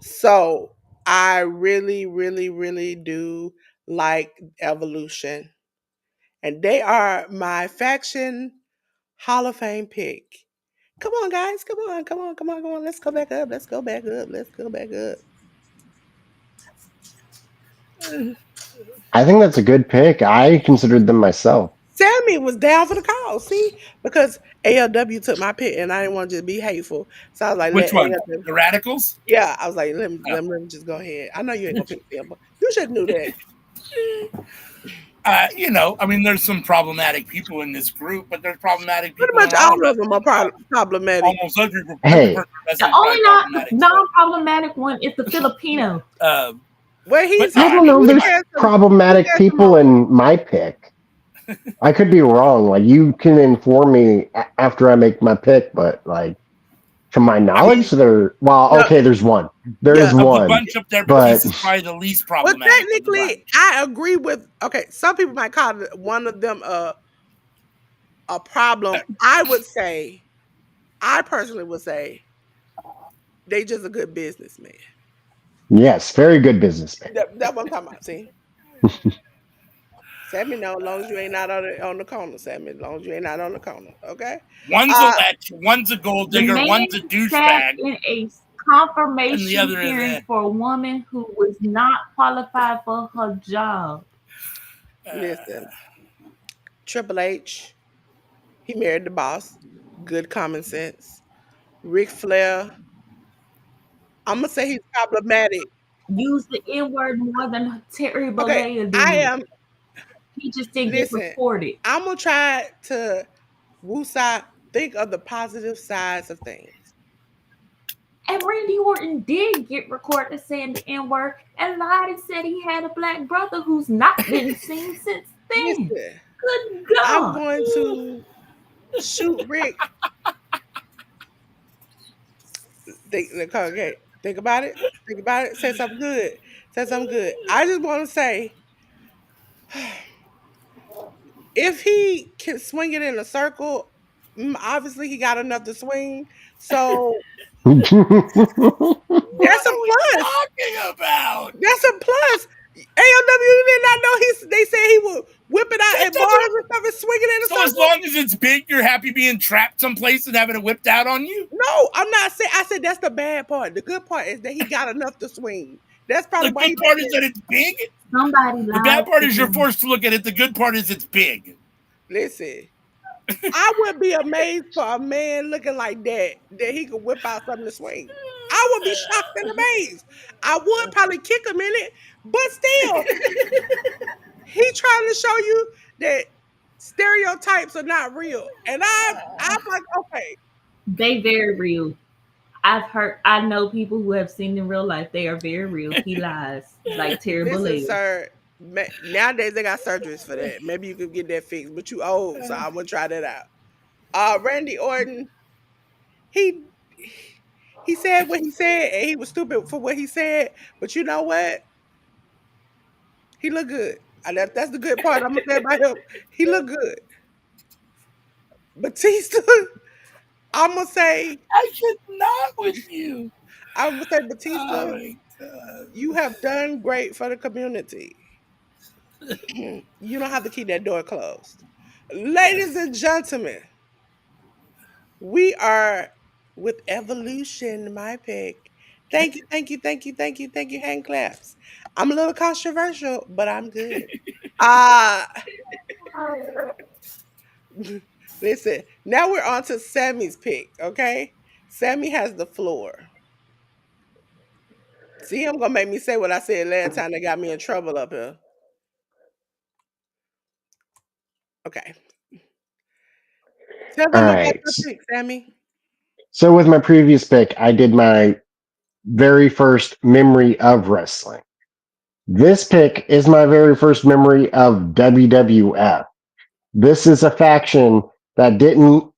so I really, really, really do like Evolution, and they are my faction Hall of Fame pick. Come on, guys. Come on. Come on. Come on. Come on. Let's go back up. Let's go back up. Let's go back up. I think that's a good pick. I considered them myself. Sammy was down for the call. See, because ALW took my pick, and I didn't want to just be hateful, so I was like, Which let one? ALW. The Radicals? Yeah, I was like, let me, Oh. let me just go ahead. I know you ain't gonna pick them, but you should knew that. I mean, there's some problematic people in this group, but there's problematic Pretty people much in all all of them are wrestling. problematic. Almost every person Hey, in The wrestling is only probably problematic. non-problematic one is the Filipino. Well, But I don't know. he There's has some problematic people in my pick. I could be wrong. Like you can inform me after I make my pick, but like to my I knowledge, mean, well, no, okay, there's one. There yeah. is of the one, bunch up there, but Batista's probably the least Well, problematic of the technically, bunch. I agree with. Okay, some people might call one of them a problem. I would say, I personally would say, they just a good businessman. yes, very good businessman. That's what I'm talking about. See, Sammy, know as long as you ain't not on the corner, Sammy. As long as you ain't not on the corner, okay. One's a Uh, lech, one's a gold The digger, man one's a sat douchebag. in a confirmation other hearing event, for a woman who was not qualified for her job. Listen, Triple H, he married the boss. Good common sense. Ric Flair, I'm gonna say he's problematic. Use the N word more than Terry Okay, Bollea I did. am. He just didn't get Listen, reported. I'm gonna try to woosah think of the positive sides of things. And Randy Orton did get recorded saying the N word and lied and said he had a black brother who's not been seen since then. Listen, Good I'm God. going to shoot Rick. Okay, think about it. Think about it. Say something good. Say something good. I just want to say, if he can swing it in a circle, obviously he got enough to swing. So what that's a are we plus. talking about? That's a plus. AOW did not know they said he would whip it out That at bars doesn't. and stuff and swing it in a So as circle. long as it's big, you're happy being trapped someplace and having it whipped out on you. No, I'm not saying. I said that's the bad part. The good part is that he got enough to swing. That's The probably why he good made part is it. that it's big. Somebody The bad lied part to is you're him. forced to look at it. The good part is it's big. Listen, I would be amazed for a man looking like that he could whip out something to swing. I would be shocked and amazed. I would probably kick him in it, but still, he trying to show you that stereotypes are not real. And I'm like, okay, They very real. I know people who have seen in real life. They are very real. He lies like Terry listen, Bollea. sir. Nowadays they got surgeries for that. Maybe you could get that fixed, but you old, so I'm gonna try that out. Randy Orton, he he said what he said, and he was stupid for what he said. But you know what? He looked good. That's the good part I'm gonna say about him. He looked good. Batista, I'm gonna say, I cannot with you. Batista, Oh my god. you have done great for the community. You don't have to keep that door closed. Ladies and gentlemen, we are with Evolution, my pick. Thank you, thank you, thank you, thank you, thank you. Hand claps. I'm a little controversial, but I'm good. Uh listen, now we're on to Sammy's pick, okay? Sammy has the floor. See, I'm gonna make me say what I said last time that got me in trouble up here. Okay. Tell All them about right. your pick, Sammy. So with my previous pick, I did my very first memory of wrestling. This pick is my very first memory of WWF. This is a faction that didn't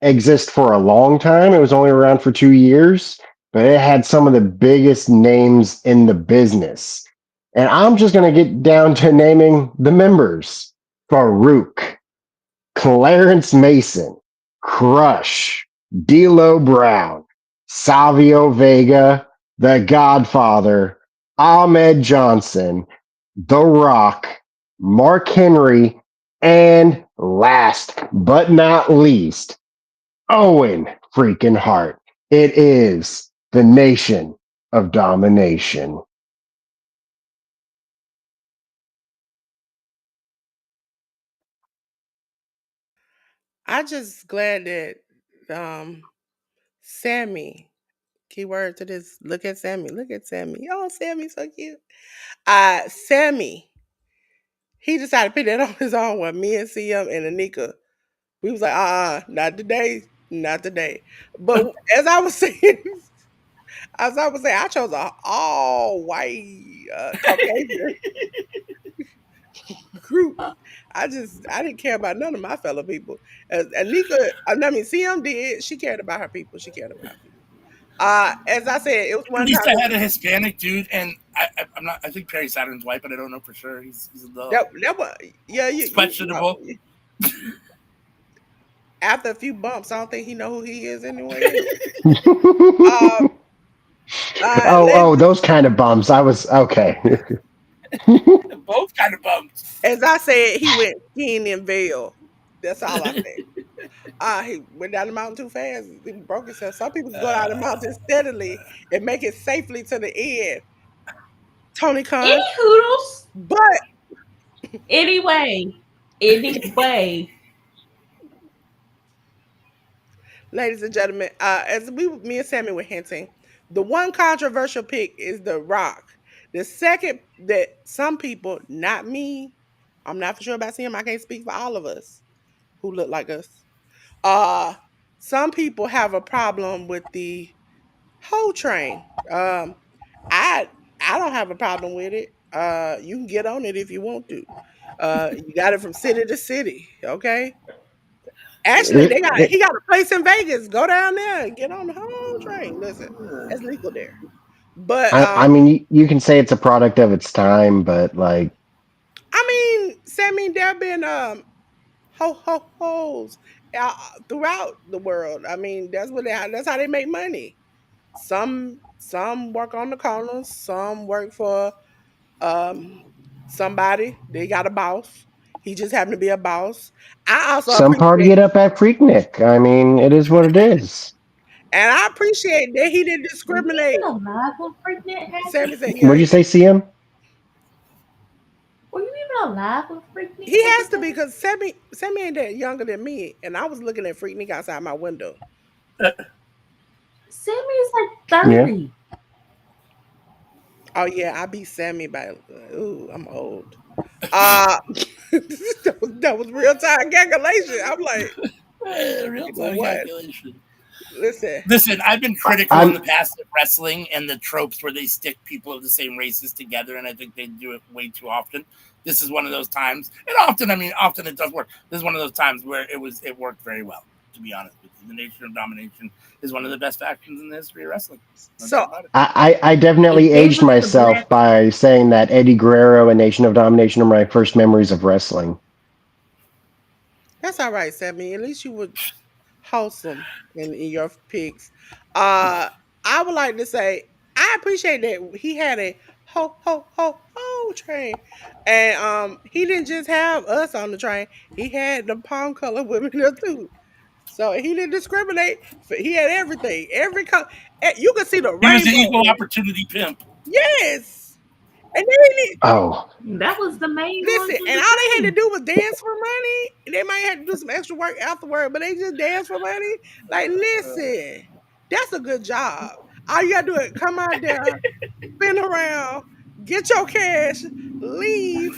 exist for a long time. It was only around for 2 years, but it had some of the biggest names in the business. And I'm just going to get down to naming the members: Farouk, Clarence Mason, Crush, D'Lo Brown, Savio Vega, The Godfather, Ahmed Johnson, The Rock, Mark Henry, and last but not least, Owen freaking Hart. It is the Nation of Domination. I just glad that Sammy, keyword to this, look at Sammy, look at Sammy. Oh, Sammy's so cute. Sammy, he decided to pick that on his own with me and CM and Anika. We was like, not today, not today. But as I was saying, I chose a all white Caucasian group. I didn't care about none of my fellow people. Anika, I mean CM did. She cared about her people. She cared about her people. As I said, it was At one least time I had a Hispanic dude, and I'm not. I think Perry Saturn's white, but I don't know for sure. He's a little. that was yeah, It's questionable. After a few bumps, I don't think he know who he is anyway. uh, Oh, those kind of bumps. I was okay. Both kind of bumped. as I said, he went skin and veil. That's all I said. He went down the mountain too fast. He broke himself. Some people can go down the mountain steadily and make it safely to the end. Tony Any Khan. hoodles? But Anyway. Anyway. ladies and gentlemen, as me and Sammy were hinting, the one controversial pick is The Rock. The second that some people, not me, I'm not for sure about him. I can't speak for all of us who look like us. Uh, some people have a problem with the whole train. I I don't have a problem with it. You can get on it if you want to. You got it from city to city. Okay. Actually, It, he it, got a place in Vegas. Go down there and get on the whole train. Listen, that's legal there. But I mean, you can say it's a product of its time, but like I mean, Sammy, there have been hoes throughout the world. I mean, that's how they make money. Some work on the corners, some work for um somebody. They got a boss. He just happened to be a boss. I also some party appreciate it up at Freaknik. I mean, it is what it is. and I appreciate that he didn't Were you discriminate. even alive when Freaknet Sammy happened? said, yeah, What'd you say, CM? Were you even alive when Freaknet he has to be happened? because Sammy ain't that younger than me, and I was looking at Freaknik outside my window. Sammy is like Yeah. 30. Oh yeah, I beat Sammy by ooh, I'm old. Uh that was real time calculation. I'm like, Real you know time what? calculation. Listen, Listen, I've been critical in I'm the past of wrestling and the tropes where they stick people of the same races together, and I think they do it way too often. This is one of those times, and often, I mean, often it does work. This is one of those times where it worked very well. To be honest with you, the Nation of Domination is one of the best factions in the history of wrestling. No doubt so about it. I If definitely they aged look at the myself black, by saying that Eddie Guerrero and Nation of Domination are my first memories of wrestling. that's all right, Sammy. At least you were wholesome in your picks. Uh I would like to say I appreciate that he had a ho train. And he didn't just have us on the train, he had the palm color women there too. So he didn't discriminate. He had everything. Every color. You could see the He was an rainbow equal in it. opportunity pimp. Yes. And then Oh, that was the main ones listen, in and the all they had to train. do was dance for money. They might have to do some extra work afterward, but they just dance for money. Like, listen, that's a good job. All you gotta do is come out there, spin around, get your cash, leave,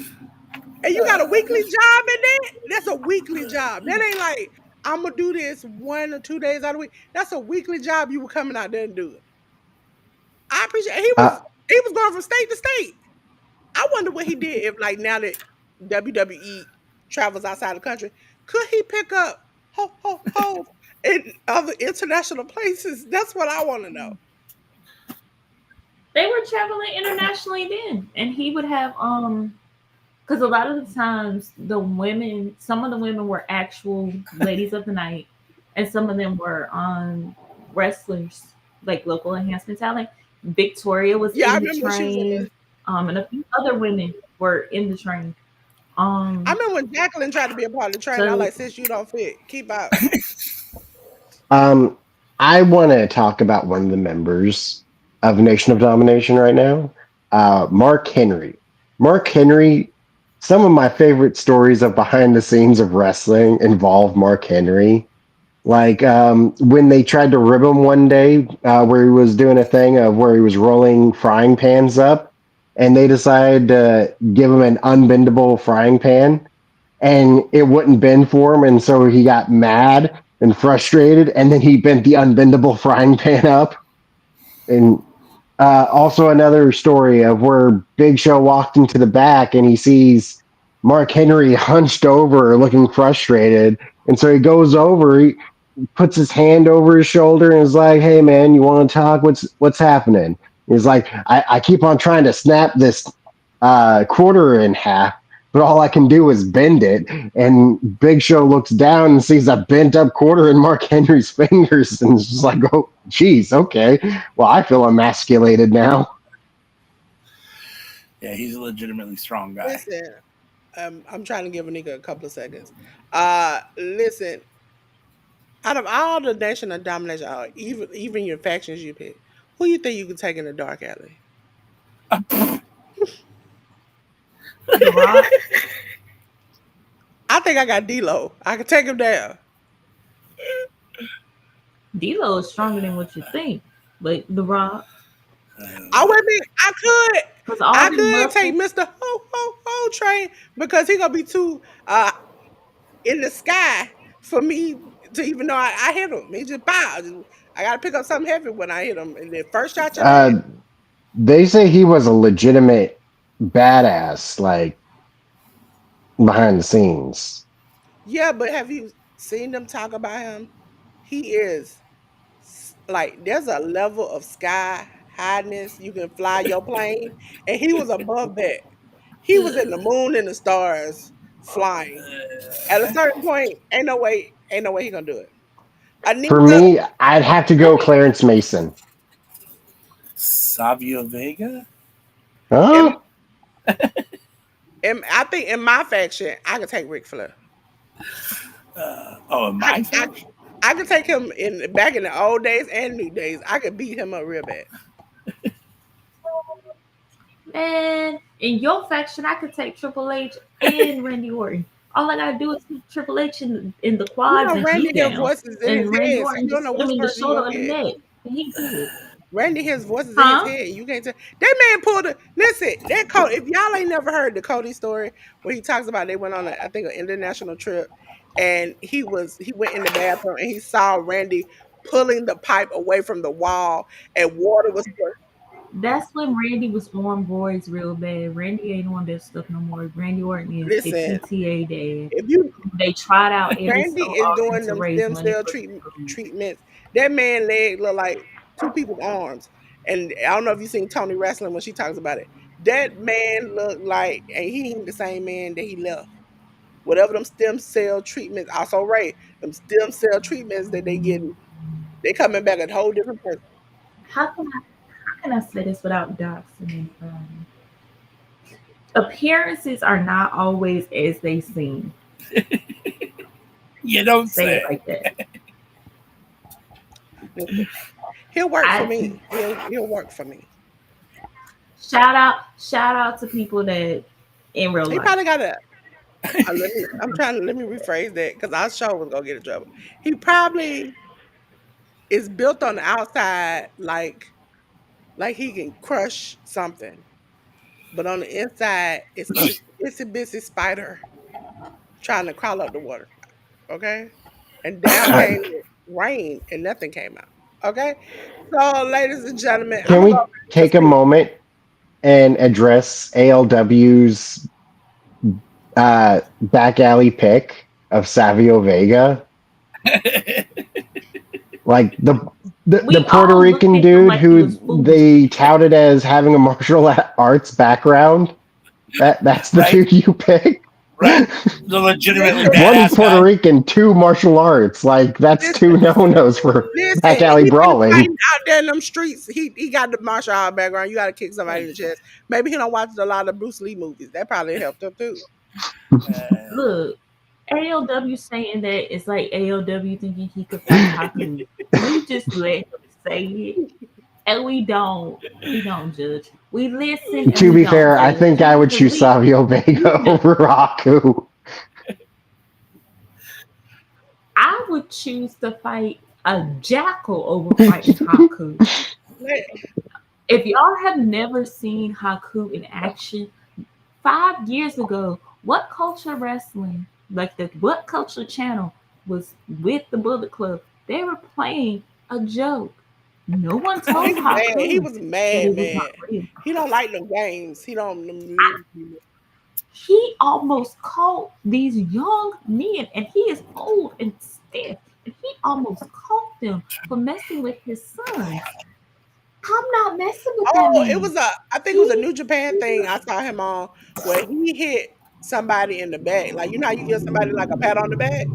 and you got a weekly job in that. That's a weekly job. That ain't like I'm gonna do this 1 or 2 days out of the week. That's a weekly job you were coming out there and doing. I appreciate uh, he was going from state to state. I wonder what he did if, like, now that WWE travels outside the country, could he pick up ho in other international places? That's what I want to know. They were traveling internationally then, and he would have because a lot of the times some of the women were actual ladies of the night, and some of them were wrestlers, like local enhancement talent. Victoria was Yeah, I in the remember when she was in train, the. and a few other women were in the train. I Um, remember when Jacqueline tried to be a part of the train. I was so like, sis, you don't fit. Keep out. um, I want to talk about one of the members of Nation of Domination right now, Mark Henry. Mark Henry. Some of my favorite stories of behind the scenes of wrestling involve Mark Henry. Like when they tried to rib him one day, where he was doing a thing of where he was rolling frying pans up, and they decided to give him an unbendable frying pan, and it wouldn't bend for him, and so he got mad and frustrated, and then he bent the unbendable frying pan up. And also another story of where Big Show walked into the back and he sees Mark Henry hunched over, looking frustrated, and so he goes over. He puts his hand over his shoulder and is like, "Hey, man, you want to talk? What's happening?" He's like, I keep on trying to snap this quarter in half, but all I can do is bend it." And Big Show looks down and sees a bent up quarter in Mark Henry's fingers, and is just like, "Oh, geez, okay. Well, I feel emasculated now." Yeah, he's a legitimately strong guy. Listen, I'm trying to give a nigga a couple of seconds. Listen, Out of all the nation of domination, even your factions you pick, who you think you could take in the dark alley? The Rock. I think I got D-Lo. I could take him down. D'Lo is stronger than what you think, but The Rock, I would be. because all I them could take muscles. Mister Ho Train because he gonna be too in the sky for me to even know I hit him. He just pow. I gotta pick up something heavy when I hit him, and the first shot you land. They say he was a legitimate badass, like behind the scenes. Yeah, but have you seen them talk about him? He is like there's a level of sky highness you can fly your plane, and he was above that. He was in the moon and the stars flying. At a certain point, ain't no way he gonna do it. For Anita, me, I'd have to Let go me. Clarence Mason. Savio Vega. in, Huh? I think in my faction, I could take Ric Flair. Oh, I, my I, faction. I could take him in back in the old days and new days. I could beat him up real bad. Man, in your faction, I could take Triple H and Randy Orton. All I gotta do is hit Triple H in the You quads know, and he Randy hears down. voices in his And Randy head, so Orton you don't just know hit him which in the person you shoulder gonna or the get. neck. And he good. Randy hears voices in his Huh? head. You can't tell. That man pulled a listen. That Cody. If y'all ain't never heard the Cody story, where he talks about they went on I think an international trip, and he went in the bathroom and he saw Randy pulling the pipe away from the wall, and water was. That's when Randy was on roids real bad. Randy ain't on that stuff no more. Randy Orton is a Listen, PTA dad. if you They tried out every Randy so is often doing to them raise stem money cell for the food. treatments. That man leg look like two people's arms. And I don't know if you seen Tony wrestling when she talks about it. That man looked like, and he ain't the same man that he left. Whatever them stem cell treatments, also right, them stem cell treatments that they getting, they coming back a whole different person. How can I say this without doxing anybody? Appearances are not always as they seem. You don't Say it say. like that. He'll work for I me. He'll work for me. shout out to people that in real He life. probably got a. Let me rephrase that because I sure was gonna get in trouble. He probably is built on the outside like he can crush something, but on the inside it's this itsy bitsy spider trying to crawl up the water. Okay, and down Uh, came rain and nothing came out. Okay, so ladies and gentlemen, I'm can gonna go we back to take a sleep. moment and address ALW's back alley pick of Savio Vega? Like the We Puerto all looked Rican at him dude like he was who foolish. they touted as having a martial arts background. That's the Right? dude you pick. Right. The legitimately Listen, One badass Puerto guy. Rican, two martial arts. Like that's listen, two no-nos for listen. back alley He been brawling. fighting out there in them streets. He got the martial art background. You got to kick somebody in the chest. Maybe he don't watch a lot of Bruce Lee movies. That probably helped him too. Uh, Look, ALW saying that it's like ALW thinking he could fight Haku. We just let him say it, and we don't judge. We listen and To we be don't fair, I judge think I would because choose we Savio Vega know. over Raku. I would choose to fight a jackal over fighting Haku. Let- If y'all have never seen Haku in action, 5 years ago, What Culture Wrestling, like the What Culture channel, was with the Bullet Club. They were playing a joke. No one Oh, he told was mad. He Haku was that mad, it was man. not real. He don't like them games. He don't. He almost caught these young men, and he is old and stiff, and he almost caught them for messing with his sons. I'm not messing with that Oh, it man. was a. I think it was a He New Japan thing. I saw him on where he hit somebody in the back. Like you know how you give somebody like a pat on the back.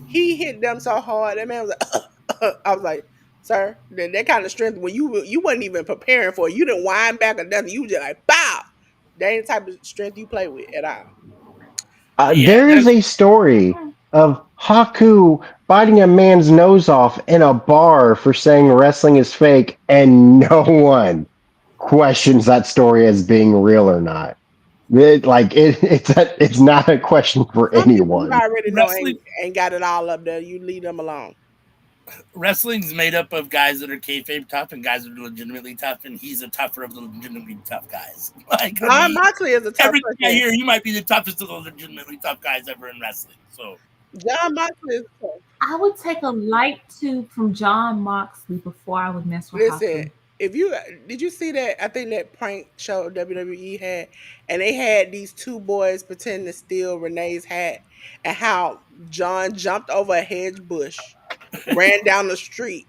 He hit them so hard. That man was like, I was like, sir, that kind of strength when you wasn't even preparing for it. You didn't wind back or nothing. You was just like bow. That ain't the type of strength you play with at all. yeah, There is that's a story of Haku biting a man's nose off in a bar for saying wrestling is fake, and no one questions that story as being real or not. It's not a question for Some people you anyone. already know Wrestling ain't got it all up there. You leave them alone. wrestling's made up of guys that are kayfabe tough and guys that are legitimately tough, and he's a tougher of the legitimately tough guys. Like of John me, Moxley is a tough everything I person. hear, he might be the toughest of the legitimately tough guys ever in wrestling. So John Moxley is tough. I would take a light tube from John Moxley before I would mess with Listen, Haku. if you did you see that? I think that prank show WWE had, and they had these two boys pretending to steal Renee's hat, and how John jumped over a hedge bush, ran down the street,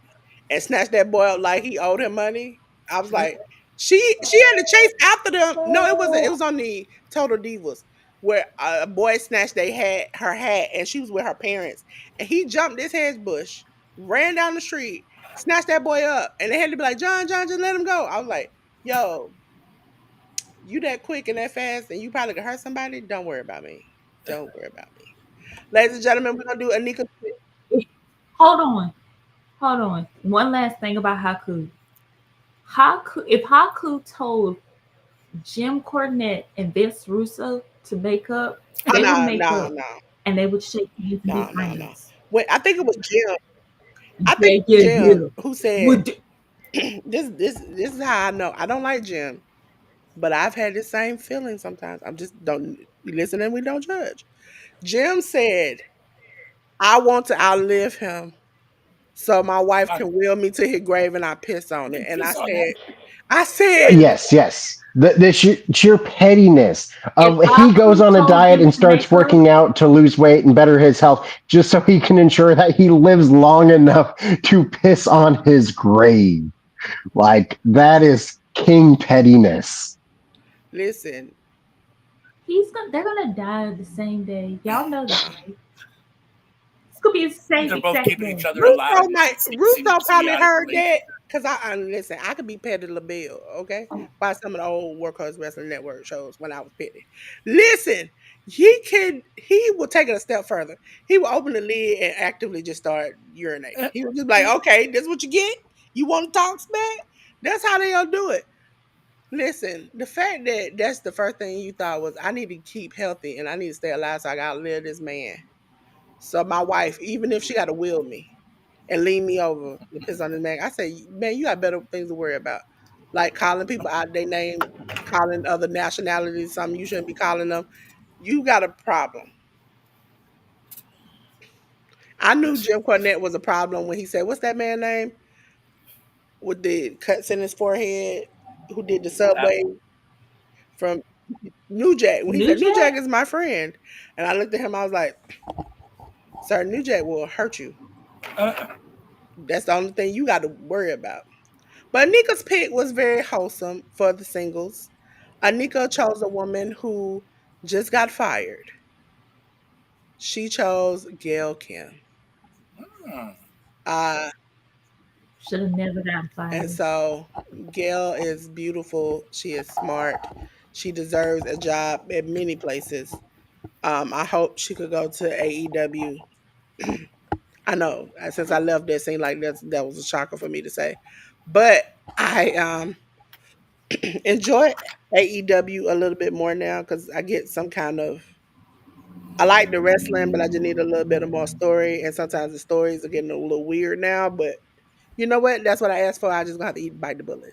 and snatched that boy up like he owed him money. I was like, she had to chase after them. No, it wasn't. It was on the Total Divas where a boy snatched her hat, and she was with her parents, and he jumped this hedge bush, ran down the street, snatched that boy up, and they had to be like, John, John, just let him go. I was like, yo, you that quick and that fast, and you probably could hurt somebody. Don't worry about me. Don't worry about me. Ladies and gentlemen, we're gonna do Anika. Hold on, hold on. One last thing about Haku. If Haku told Jim Cornette and Vince Russo to make up, Oh they would no, make no, up no, and they would shake hands and be no, no, no. friends. Wait, I think it was Jim. I think Yeah, it was yeah, Jim yeah. who said Would this is how I know. I don't like Jim, but I've had the same feeling sometimes. I'm just don't listen and we don't judge. Jim said, I want to outlive him so my wife I can wheel me to his grave and I piss on it. And piss on that. I said, Yes, yes. The sheer pettiness if of he goes Haku on a told diet them and to starts make up, working out to lose weight and better his health just so he can ensure that he lives long enough to piss on his grave. Like that is king pettiness. listen, they're gonna die the same day. Y'all know that, right? It's gonna be the same They're both exact keeping each day. other alive. Russo probably heard Symbiotically. that because listen. I could be petty LaBelle, okay, by some of the old Workhorse Wrestling Network shows when I was petty. Listen, he would take it a step further. He would open the lid and actively just start urinating. He would just be like, okay, this is what you get. You want to talk smack? That's how they'll do it. Listen, the fact that that's the first thing you thought was I need to keep healthy and I need to stay alive so I gotta live this man. So my wife, even if she got to wheel me and lean me over to piss on his neck, I say, man, you got better things to worry about. Like calling people out their name, calling other nationalities something you shouldn't be calling them. You got a problem. I knew Jim Cornette was a problem when he said, what's that man name? With the cuts in his forehead, who did the subway from New Jack. When he New said, New Jack Jack? is my friend. And I looked at him, I was like, sir, New Jack will hurt you. Uh, That's the only thing you got to worry about. But Anika's pick was very wholesome for the singles. Anika chose a woman who just got fired. She chose Gail Kim. uh, Uh, Should have never gotten and fired. so Gail is beautiful. She is smart. She deserves a job at many places. I hope she could go to AEW. I know since I left that seemed like that was a shocker for me to say, but I enjoy AEW a little bit more now because I get some kind of. I like the wrestling, but I just need a little bit of more story. And sometimes the stories are getting a little weird now. But you know what? That's what I asked for. I just gonna have to eat bite the bullet.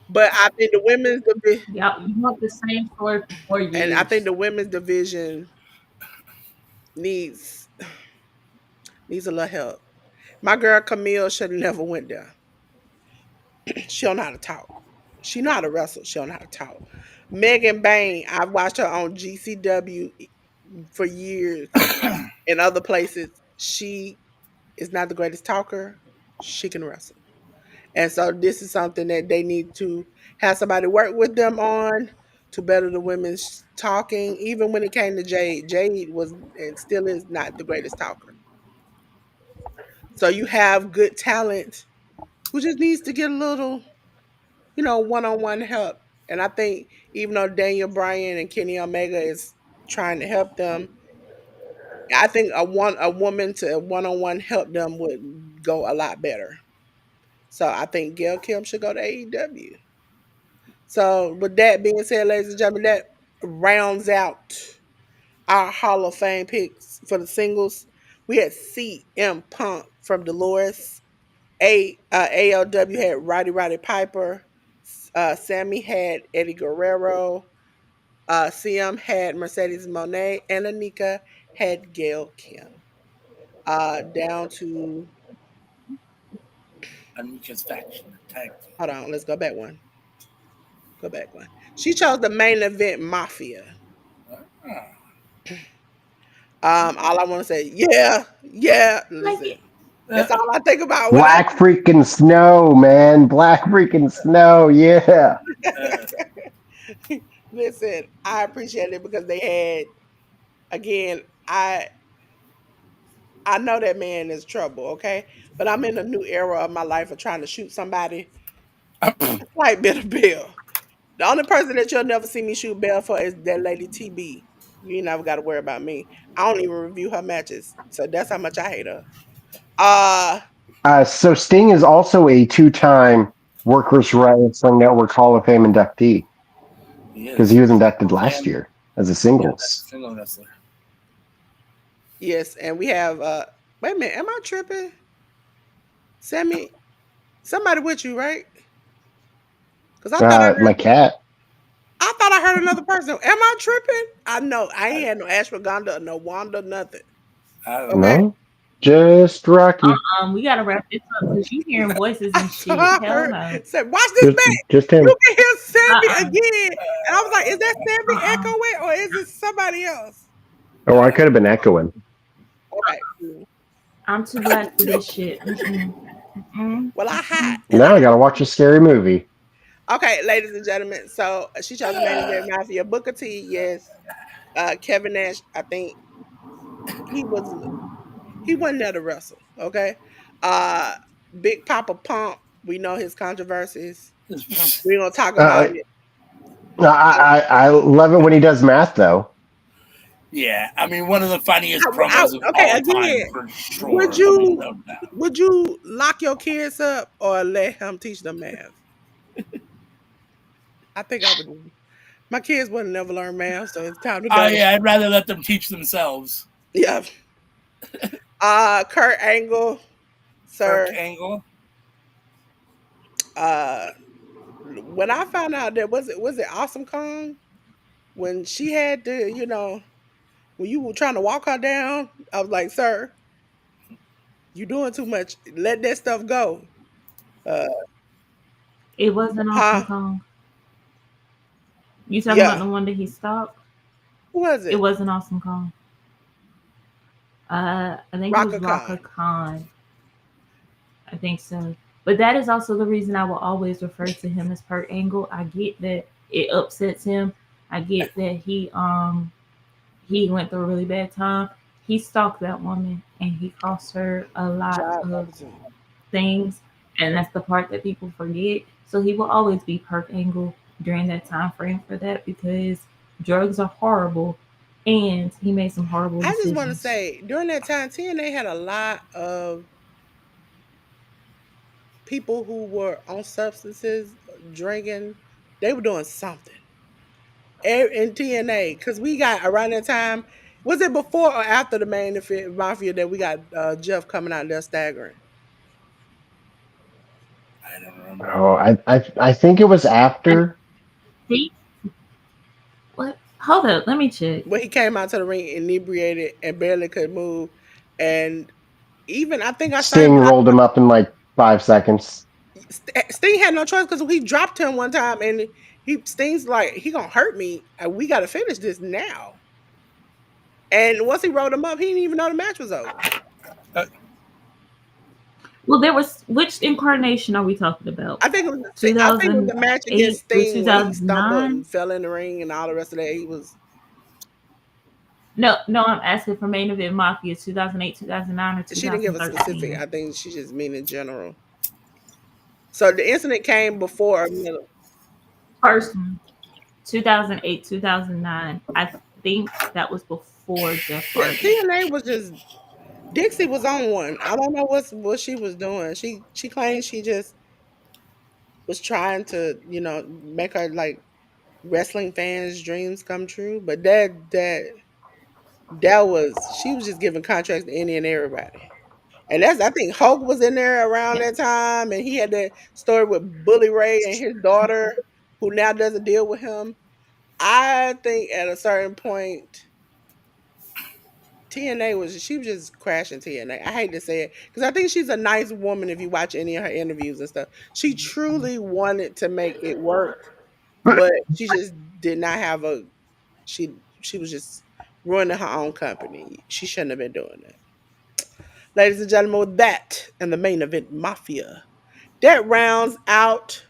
But I think the women's division, Y'all, you want the same story for 4 and I think years. the women's division needs needs a little help. My girl Camille should have never went there. She don't know how to talk. She know how to wrestle. She don't know how to talk. Megan Bain, I've watched her on GCW for years and other places. She is not the greatest talker. She can wrestle. And so this is something that they need to have somebody work with them on to better the women's talking. Even when it came to Jade, Jade was and still is not the greatest talker. So you have good talent who just needs to get a little, one-on-one help. And I think even though Daniel Bryan and Kenny Omega is trying to help them, I think a woman to one-on-one help them would go a lot better. So I think Gail Kim should go to AEW. So with that being said, ladies and gentlemen, that rounds out our Hall of Fame picks for the singles. We had CM Punk from Dolores. ALW had Roddy Piper. Sammy had Eddie Guerrero. CM had Mercedes Monet, and Anika had Gail Kim. Down to Anika's faction tag team. hold on, let's go back one. Go back one. She chose the main event Mafia. Ah, All I want to say, yeah, yeah. Like Listen, it. that's all I think about when I. Black freaking snow, man. Black freaking snow. Yeah. uh, Listen, I appreciate it because they had again. I know that man is trouble, okay, but I'm in a new era of my life of trying to shoot somebody. Like Bitter Bill. The only person that you'll never see me shoot Bell for is that lady TB. You ain't never got to worry about me. I don't even review her matches, so that's how much I hate her. Uh So Sting is also a two-time Workhorse Wrestling Network Hall of Fame inductee he because is. he was inducted last And year as a yeah, that's singles. a single wrestler. yes, and we have wait a minute, am I tripping? Sammy, somebody with you, right? Because My cat. I thought I heard another person. Am I tripping? I know I ain't had no ashwagandha, no Wanda, nothing. I don't know. Okay. No, just Rocky. We gotta wrap this up because you hearing voices I and shit. saw Hell her no. say, watch this back. Just him. You can hear Sammy Uh-uh. again. And I was like, is that Sammy Uh-uh. echoing or is it somebody else? Oh, I could have been echoing. Okay. I'm too black for this shit. Mm-mm. Mm-mm. Well, I hot. And Now I gotta watch a scary movie. okay, ladies and gentlemen. So she chose the main event Mafia. Booker T, yes. Kevin Nash, I think he was he wasn't there to wrestle. Okay. Uh Big Papa Pump, we know his controversies. We're gonna talk about Uh, it. I love it when he does math though. Yeah, I mean, one of the funniest promos of Okay, all time again, for would sure. I mean, you no doubt. would you lock your kids up or let him teach them math? I think I would. My kids would never learn math, so it's time to go. Yeah, I'd rather let them teach themselves. Yeah. Kurt Angle, Kirk sir. Angle. Uh, when I found out that was it Awesome Kong when she had to, when you were trying to walk her down, I was like, sir, you doing too much. Let that stuff go. Uh, It wasn't Awesome huh? Kong. You talking about Yeah. the one that he stopped? Who was It it? wasn't Awesome Kong. I think it was Raka Raka Khan. Khan. I think so. But that is also the reason I will always refer to him as Kurt Angle. I get that it upsets him. I get that he went through a really bad time. He stalked that woman and he cost her a lot Job of opportunity. things, and that's the part that people forget. So he will always be Kurt Angle during that time frame for that because drugs are horrible, and he made some horrible I just want to decisions. say during that time, TNA had a lot of people who were on substances, drinking. They were doing something in TNA because we got around that time. Was it before or after the main event Mafia that we got Jeff coming out there staggering? I don't remember. Oh, I think it was I after. think what? Hold up, let me check. When he came out to the ring inebriated and barely could move, and even I think I Sting started. rolled him up in like 5 seconds. Sting had no choice because he dropped him one time, and Sting's like he gonna hurt me, and we got to finish this now. And once he rolled him up, he didn't even know the match was over. Uh, Well, there was which incarnation are we talking about? I think it was. I think it was the match 2008 against through Sting when he stumbled 2009. and fell in the ring and all the rest of that. He was. No, no, I'm asking for main event Mafia 2008, 2009, or She didn't give a specific. 2013. I think she just mean in general. So the incident came before. First one, 2008, 2009. I think that was before for Jeff Yeah, Hardy. TNA was just Dixie was on one. I don't know what she was doing. She claimed she just was trying to, make her like wrestling fans' dreams come true. But that was she was just giving contracts to any and everybody. And that's I think Hulk was in there around Yeah. that time, and he had that story with Bully Ray and his daughter, who now doesn't deal with him. I think at a certain point, TNA was just crashing TNA. I hate to say it because I think she's a nice woman. If you watch any of her interviews and stuff, she truly wanted to make it work, but she just did not have a. She was just ruining her own company. She shouldn't have been doing that. Ladies and gentlemen, with that and the main event Mafia, that rounds out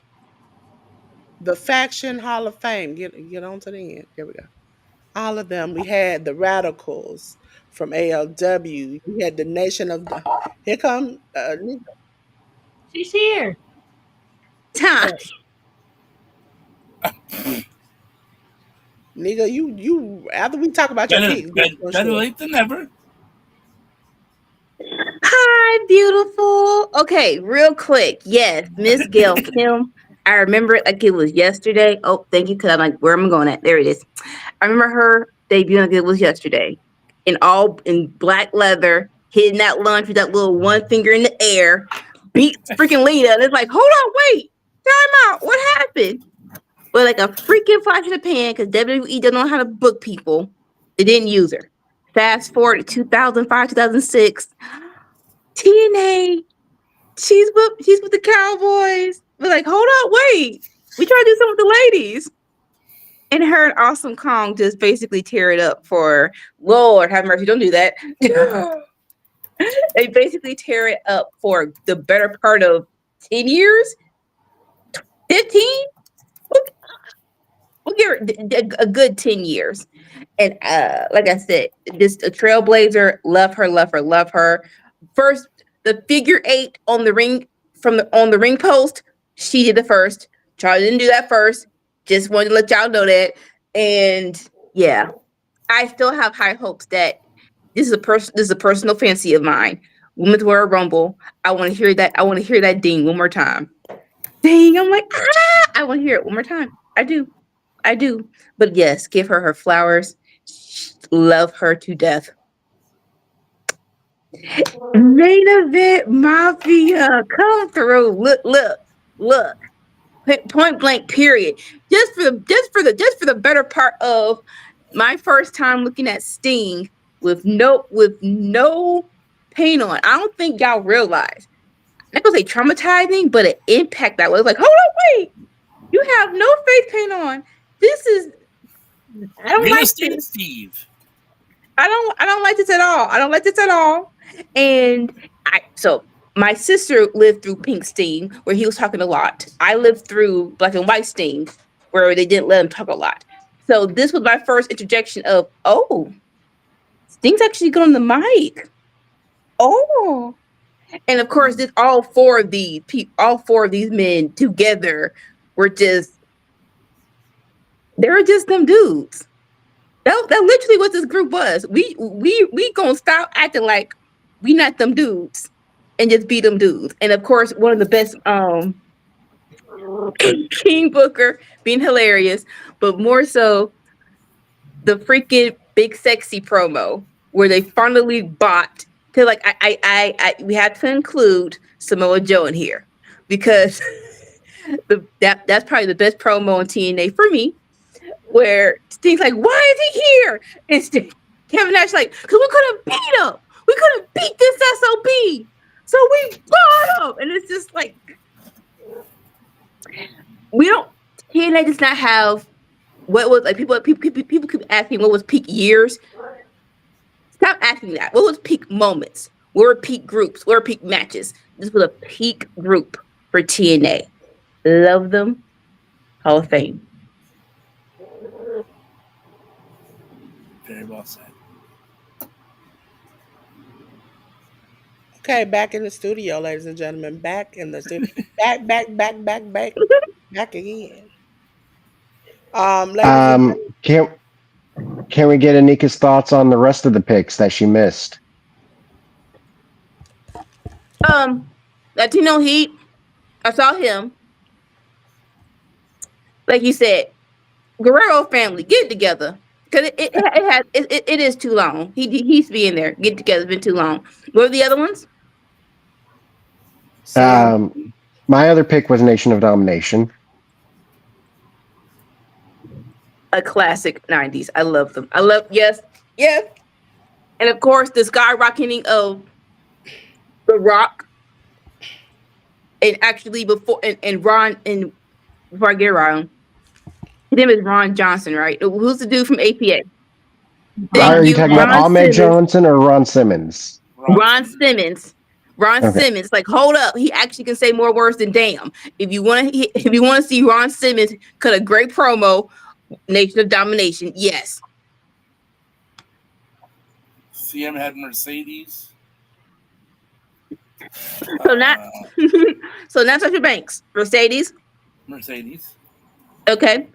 the Faction Hall of Fame. Get on to the end. There we go. All of them. We had the Radicals from ALW. We had the Nation of the. Here come She's here. Time. nigga. You after we talk about your picks, get for Better sure. late than never. Hi, beautiful. Okay, real quick. Yes, Miss Gail Kim. I remember it like it was yesterday. Oh, thank you, because I'm like, where am I going at? There it is. I remember her debuting like it was yesterday. In black leather, hitting that lunge with that little one finger in the air, beat freaking Lita. And it's like, hold on, wait, time out. What happened? But like a freaking flash in the pan, because WWE don't know how to book people. They didn't use her. Fast forward to 2005, 2006. TNA, she's with the Cowboys. We're like, hold on, wait. We try to do something with the ladies. And her and Awesome Kong just basically tear it up for Lord have mercy, don't do that. They basically tear it up for the better part of 10 years, 15. We'll give her a good 10 years. And like I said, just a trailblazer. Love her, love her, love her. First, the figure 8 on the ring on the ring post, she did it first. Charlie didn't do that first. Just wanted to let y'all know that. And yeah, I still have high hopes that this is a personal fancy of mine. Women's Royal Rumble. I want to hear that. I want to hear that ding one more time. Ding! I'm like, I want to hear it one more time. I do. But yes, give her her flowers. Love her to death. Main event Mafia, come through. Look. Point blank. Period. Just for the better part of my first time looking at Sting with no paint on. I don't think y'all realize. That was a traumatizing, but an impact that was like, hold on, wait. You have no face paint on. This is I don't Real like estate this. Steve. I don't like this at all. I don't like this at all. And so my sister lived through Pink Sting, where he was talking a lot. I lived through Black and White Sting, where they didn't let him talk a lot. So this was my first interjection of, oh, Sting's actually good on the mic. Oh. And of course, all four of these men together were just they were just them dudes. That literally what this group was. We gonna stop acting like we not them dudes and just be them dudes. And of course, one of the best King Booker being hilarious, but more so the freaking big sexy promo where they finally bought. Cause like we have to include Samoa Joe in here because that's probably the best promo in TNA for me. Where Sting's like, why is he here? And Kevin Nash like, because we couldn't beat him. We couldn't beat this SOB. So we bought him. And it's just like, TNA does not have, what was, like, people keep asking what was peak years. Stop asking that. What was peak moments? What were peak groups? What were peak matches? This was a peak group for TNA. Love them. Hall of Fame. Very well said. Okay, back in the studio, ladies and gentlemen. Back in the studio. Back again. Ladies and Can't can we get Anika's thoughts on the rest of the picks that she missed? Latino Heat. I saw him. Like you said, Guerrero family, get it together. Because it is too long. He's being there. Get it together. It's been too long. What were the other ones? CM. My other pick was Nation of Domination. A classic 90s. I love them. I love yes. And of course the skyrocketing of The Rock. And actually before and Ron and before I get Ron, his name is Ron Johnson, right? Who's the dude from APA? Thank Are you you, talking about Ron Ahmed Simmons. Johnson or Ron Simmons? Ron Simmons. Ron Okay. Simmons. Like, hold up. He actually can say more words than damn. If you want to see Ron Simmons cut a great promo, Nation of Domination, yes. CM had Mercedes. So not so not Sasha Banks. Mercedes. Mercedes. Okay.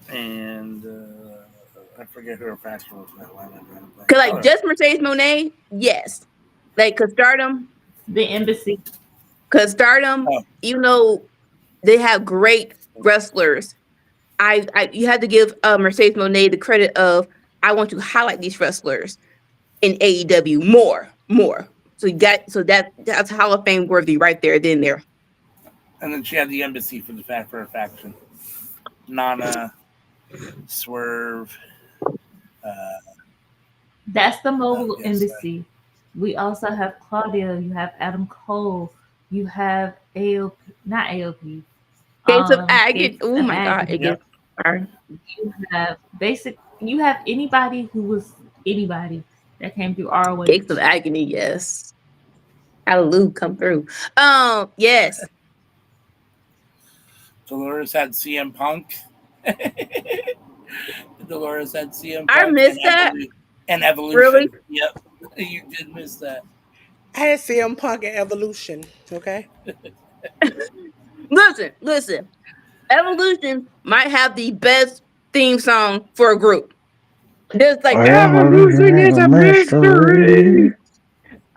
And I forget who her faction was in that line. Cause like just Mercedes Monet, yes. Like cause Stardom, The embassy. Cause Stardom, even though they have great wrestlers, I you have to give Mercedes Monet the credit of I want to highlight these wrestlers in AEW more. So that's Hall of Fame worthy right there, then there. And then she had the embassy for her faction. Nana, Swerve. That's the mobile yes, embassy. We also have Claudia. You have Adam Cole. You have AOP, not AOP. Gates of Agony. Gates Oh of my god! Agony. Yep. You have You have anybody who was anybody that came through ROH. Gates of Agony. Yes. Hallelujah, come through. Yes. Dolores had CM Punk. Dolores had CM Punk. I missed that. And Evolution. Really? Yep. You did miss that. I had CM Punk and Evolution. Okay. Listen. Evolution might have the best theme song for a group. There's like Evolution is a mystery.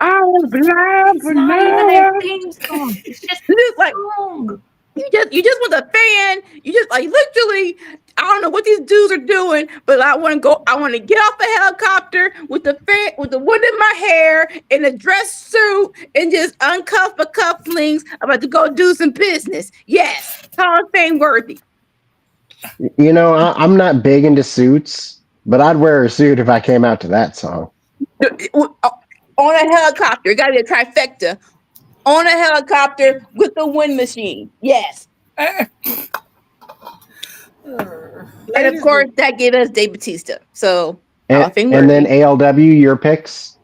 I was blind It's for not even their love. theme song. It's just like song. you just want a fan. You just like literally. I don't know what these dudes are doing, but I want to go. I want to get off the helicopter with the fan, with the wood in my hair, in a dress suit, and just uncuff the cufflinks. I'm about to go do some business. Yes, Hall of Fame worthy. You know, I'm not big into suits, but I'd wear a suit if I came out to that song. On a helicopter, it got to be a trifecta. On a helicopter with the wind machine. Yes. And of course, that gave us Dave Bautista. So, and then ALW, your picks?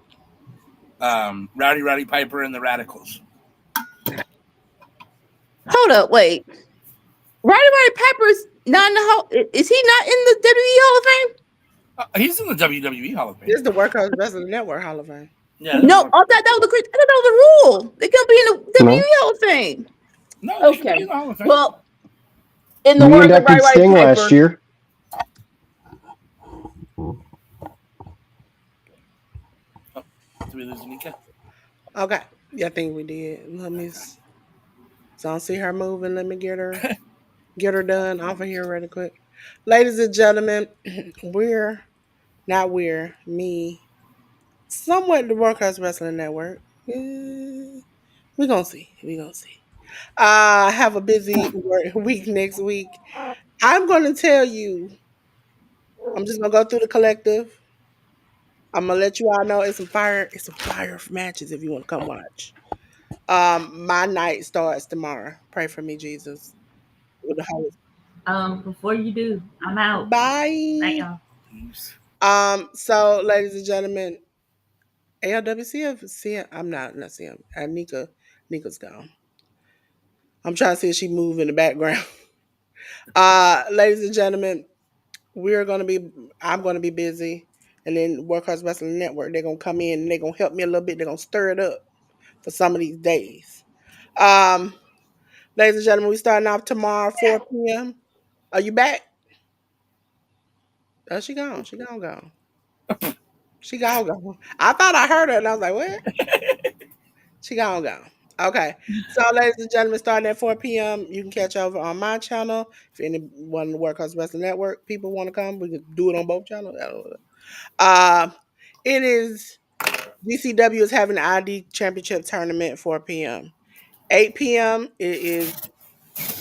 Rowdy Piper and the Radicals. Hold up, wait. Roddy Piper's not in the Hall. Is he not in the WWE Hall of Fame? He's in the WWE Hall of Fame. This is the Workhorse Wrestling Network Hall of Fame. Yeah. No, I thought that was the rule. They can't be in the WWE Hall of Fame. No. Okay. In the Hall of Fame. Well, in the we words of inducted Roddy Sting Piper last year. Did we lose Nika? Okay. Yeah, I think we did. Let me. So I don't see her moving. Let me get her done off of here really quick. Ladies and gentlemen, me, somewhat the Workhorse Wrestling Network. We're gonna see. Have a busy week next week. I'm gonna tell you. I'm just gonna go through the collective. I'm gonna let you all know it's some fire matches if you want to come watch. My night starts tomorrow. Pray for me, Jesus. With the Holy Before you do, I'm out. Bye. Night, y'all. So ladies and gentlemen, ALWCF, I'm not CM. Nika's gone. I'm trying to see if she move in the background. Ladies and gentlemen, I'm gonna be busy. And then Workhorse Wrestling Network, they're gonna come in and they're gonna help me a little bit. They're gonna stir it up for some of these days. Ladies and gentlemen, we starting off tomorrow, 4 p.m. Are you back? Oh, she gone. She gone. Gone. She gone. Gone. I thought I heard her, and I was like, "What?" She gone. Gone. Okay. So, ladies and gentlemen, starting at 4 p.m., you can catch over on my channel. If anyone in the Workhorse Wrestling Network people want to come, we can do it on both channels. I don't know. Uh, it is GCW is having the ID Championship tournament at 4 p.m. 8 p.m. It is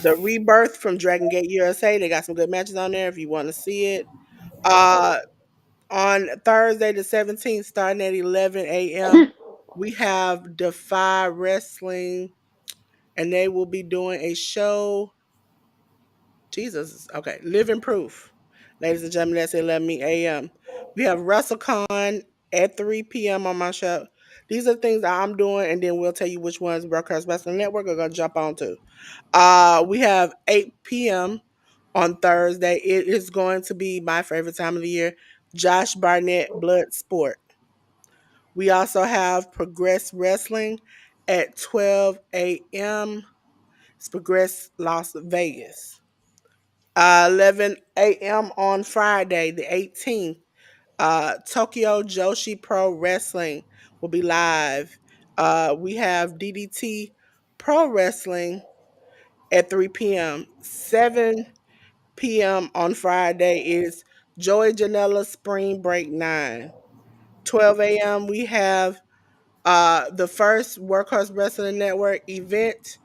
the Rebirth from Dragon Gate USA. They got some good matches on there if you want to see it. Uh, on Thursday the 17th, starting at 11 a.m., we have Defy Wrestling, and they will be doing a show. Jesus, okay, Living Proof. Ladies and gentlemen, that's 11 a.m. We have WrestleCon at 3 p.m. on my show. These are things that I'm doing, and then we'll tell you which ones Workhorse Wrestling Network are going to jump on to. We have 8 p.m. on Thursday. It is going to be my favorite time of the year, Josh Barnett Blood Sport. We also have Progress Wrestling at 12 a.m. It's Progress Las Vegas. 11 a.m. on Friday, the 18th. Tokyo Joshi Pro Wrestling will be live. We have DDT Pro Wrestling at 3 p.m. 7 p.m. on Friday is Joey Janela Spring Break 9. 12 a.m. we have the first Workhorse Wrestling Network event.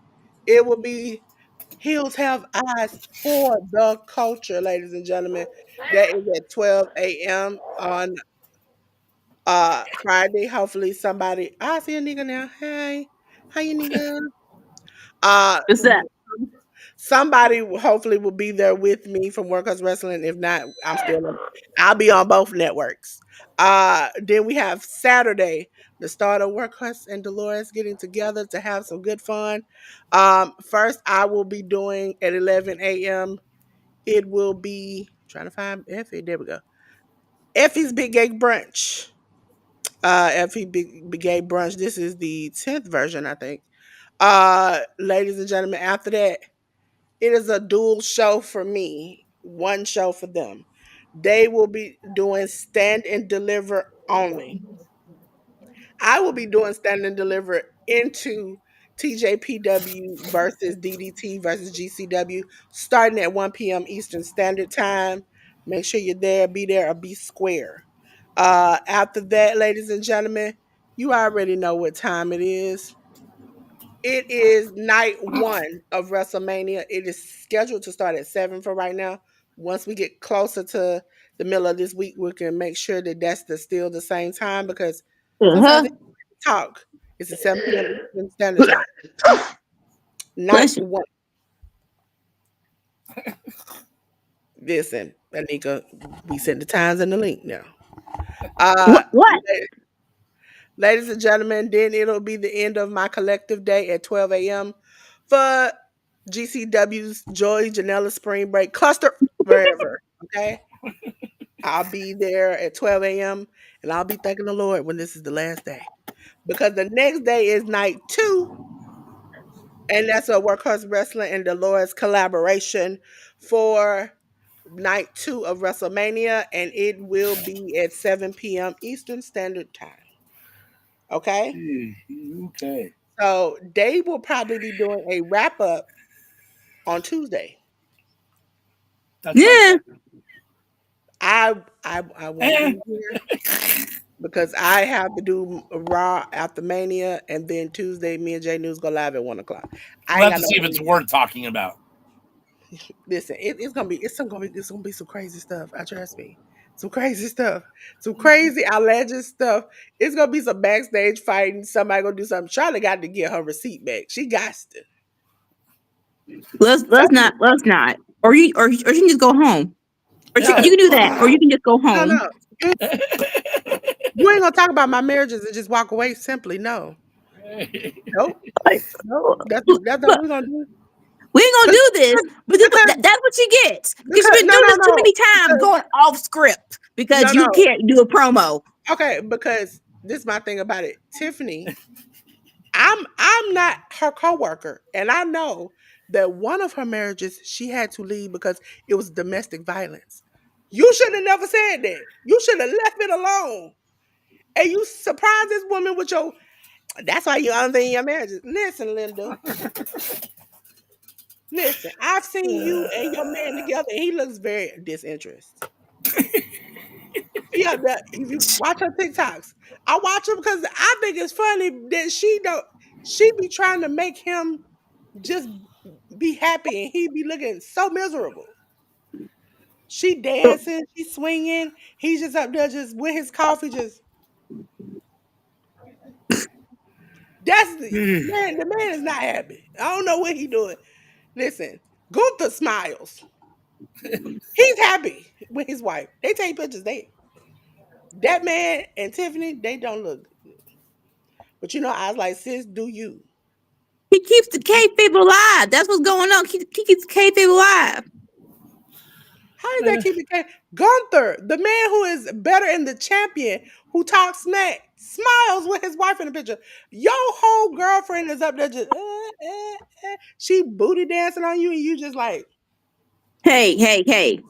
It will be Heels Have Eyes for the Culture, ladies and gentlemen. That is at 12 a.m. on Friday. Hopefully somebody I see a nigga now. Hey, how you nigga? Uh What's that? Somebody hopefully will be there with me from Workers Wrestling. If not, I'll be on both networks. Then we have Saturday, the start of Workhorse and Dolores getting together to have some good fun. First I will be doing at 11 a.m. It will be trying to find Effie. There we go. Effie's Big Gay Brunch. Effie Big Gay Brunch. This is the 10th version, I think. Ladies and gentlemen, after that, it is a dual show for me, one show for them. They will be doing stand and deliver only. I will be doing stand and deliver into TJPW versus DDT versus GCW starting at 1 p.m. Eastern Standard Time. Make sure you're there, be there, or be square. After that, ladies and gentlemen, you already know what time it is. It is night one of WrestleMania. It is scheduled to start at 7 for right now. Once we get closer to the middle of this week, we can make sure that still the same time because sometimes Uh-huh. they talk. It's at 7 p.m. Eastern Standard Time. Night Bless you. one. Listen, Anika, we sent the times and the link now. Uh, What? Ladies and gentlemen, then it'll be the end of my collective day at 12 a.m. for GCW's Joy Janela Spring Break Cluster Forever. Okay. I'll be there at 12 a.m. and I'll be thanking the Lord when this is the last day. Because the next day is night two, and that's a Workhorse Wrestling and Dolores collaboration for night two of WrestleMania, and it will be at 7 p.m. Eastern Standard Time. Okay. Okay. So they will probably be doing a wrap up on Tuesday. That's Yeah. okay. I won't be here because I have to do Raw after Mania, and then Tuesday me and Jay News go live at 1 o'clock. I We'll ain't have got to no see if it's worth talking about. listen. It's gonna be some crazy stuff. I trust me. Some crazy stuff. Some crazy outlandish stuff. It's gonna be some backstage fighting. Somebody gonna do something. Charlotte got to get her receipt back. She got to. Let's not. Or you can just go home. Or No, you can do that. Or you can just go no, home. no. You ain't gonna talk about my marriages and just walk away simply. No. Nope. Like, Nope. That's not what but we're gonna do. we ain't gonna Cause, do this. But because, that's what you get because you've because been no, doing no, this too no. many times, Because going off script because no, you no. can't do a promo. Okay, because this is my thing about it. Tiffany, I'm not her coworker, and I know that one of her marriages she had to leave because it was domestic violence. You should have never said that. You should have left it alone. And you surprise this woman with your. That's why you only thing in your marriage. Listen, Linda. Listen, I've seen you and your man together, and he looks very disinterested. Yeah, if you watch her TikToks, I watch them because I think it's funny that she don't. She be trying to make him just be happy, and he be looking so miserable. She dancing, she swinging. He's just up there, just with his coffee, just. That's the man. The man is not happy. I don't know what he doing. Listen, Gunther smiles. He's happy with his wife. They take pictures. That man and Tiffany, they don't look good. But I was like, sis, do you? He keeps the kayfabe alive. That's what's going on. He keeps the kayfabe alive. How does that keep it? Gunther, the man who is better in the champion, who talks smack, smiles with his wife in the picture. Your whole girlfriend is up there just, she booty dancing on you, and you just like, Hey.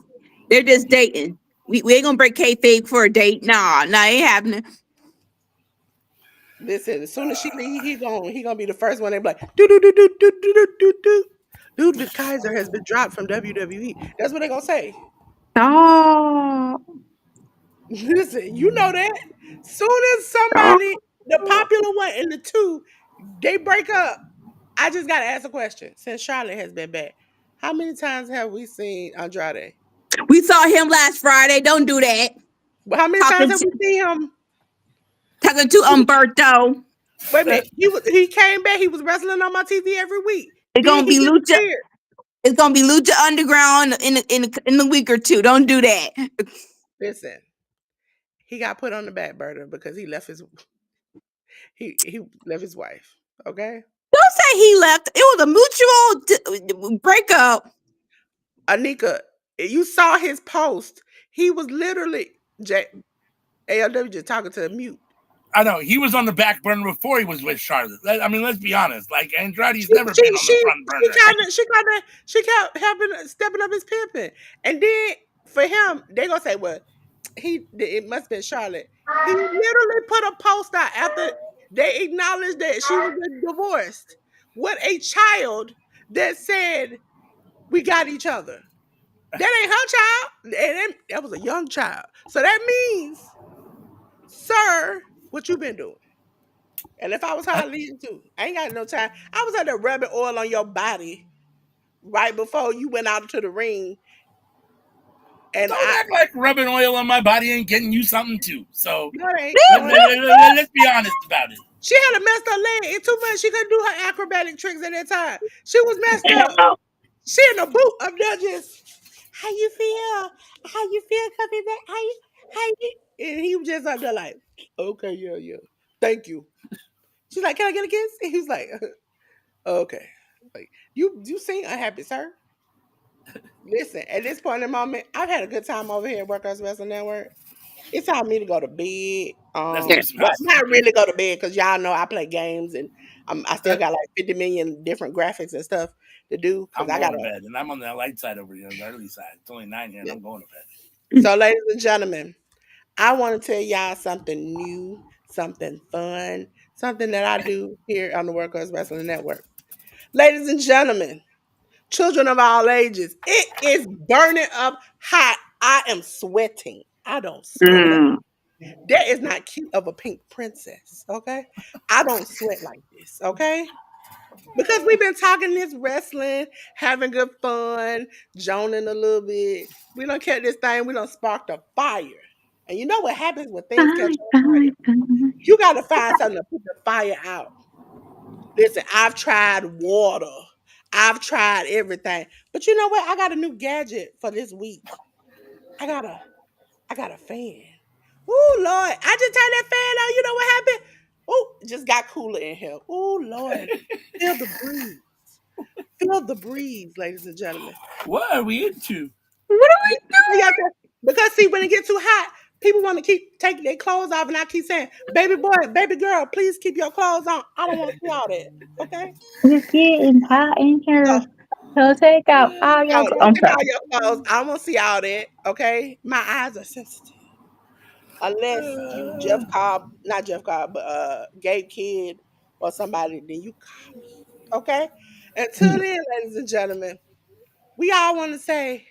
They're just dating. We ain't gonna break kayfabe for a date. Nah, ain't happening. listen. As soon as she leave, he gonna be the first one. They be like, do. Dude, the Kaiser has been dropped from WWE. That's what they gonna say. Oh, Listen, you know that. Soon as somebody, the popular one and the two, they break up, I just gotta ask a question. Since Charlotte has been back, how many times have we seen Andrade? we saw him last Friday. Don't do that. But how many times Talking have we seen him? to Umberto. Wait a minute. He came back. He was wrestling on my TV every week. It's Then gonna he be Lucha. disappeared. It's gonna be Lucha Underground in a week or two. Don't do that. Listen, he got put on the back burner because he left his he left his wife. Okay. Don't say he left. It was a mutual breakup. Anika, you saw his post. He was literally ALW just talking to a mute. I know he was on the back burner before he was with Charlotte. I mean, let's be honest. Like Andrade's never been on the front burner. She kept helping, stepping up his pimping, and then for him, they gonna say, well, it must have been Charlotte. He literally put a post out after they acknowledged that she was divorced with a child that said, "We got each other." That ain't her child. And that was a young child. So that means, sir, what you been doing? And if I was her, I'd leave too. I ain't got no time. I was at there rubbing oil on your body right before you went out to the ring. And Don't act like rubbing oil on my body ain't getting you something too. So let's be honest about it. She had a messed up leg. It's too much. She couldn't do her acrobatic tricks at that time. She was messed up. She in a boot up there just, how you feel? How you feel coming back? How you? And he was just up there like, okay, yeah. Thank you. She's like, can I get a kiss? And he was like, okay. Like, you seem unhappy, sir. Listen, at this point in the moment, I've had a good time over here at Workhorse Wrestling Network. It's time for me to go to bed. But not really go to bed because y'all know I play games and I still got like 50 million different graphics and stuff to do. I'm going to bed, and I'm on the light side over here, on the early side. It's only 9 here, and I'm going to bed. So, ladies and gentlemen, I want to tell y'all something new, something fun, something that I do here on the Workhorse Wrestling Network. Ladies and gentlemen, children of all ages, it is burning up hot. I am sweating. I don't sweat. That is not cute of a pink princess, okay? I don't sweat like this, okay? Because we've been talking this wrestling, having good fun, joning a little bit. We don't catch this thing. We don't spark the fire. And you know what happens when things catch on fire? You got to find something to put the fire out. Listen, I've tried water. I've tried everything. But you know what? I got a new gadget for this week. I got a fan. Oh Lord. I just turned that fan on. You know what happened? Oh, just got cooler in here. Oh Lord. Feel the breeze. Feel the breeze, ladies and gentlemen. What are we into? What are we doing? Because see, when it gets too hot, people want to keep taking their clothes off, and I keep saying, baby boy, baby girl, please keep your clothes on. I don't want to see all that. Okay? It's getting hot in here. He'll take out all your. Oh, don't I'm take sorry. all your clothes. I don't want to see all that. Okay, my eyes are sensitive. Unless you Jeff Cobb, not Jeff Cobb, but Gabe Kidd or somebody, then you call me. Okay. Until then, ladies and gentlemen, we all want to say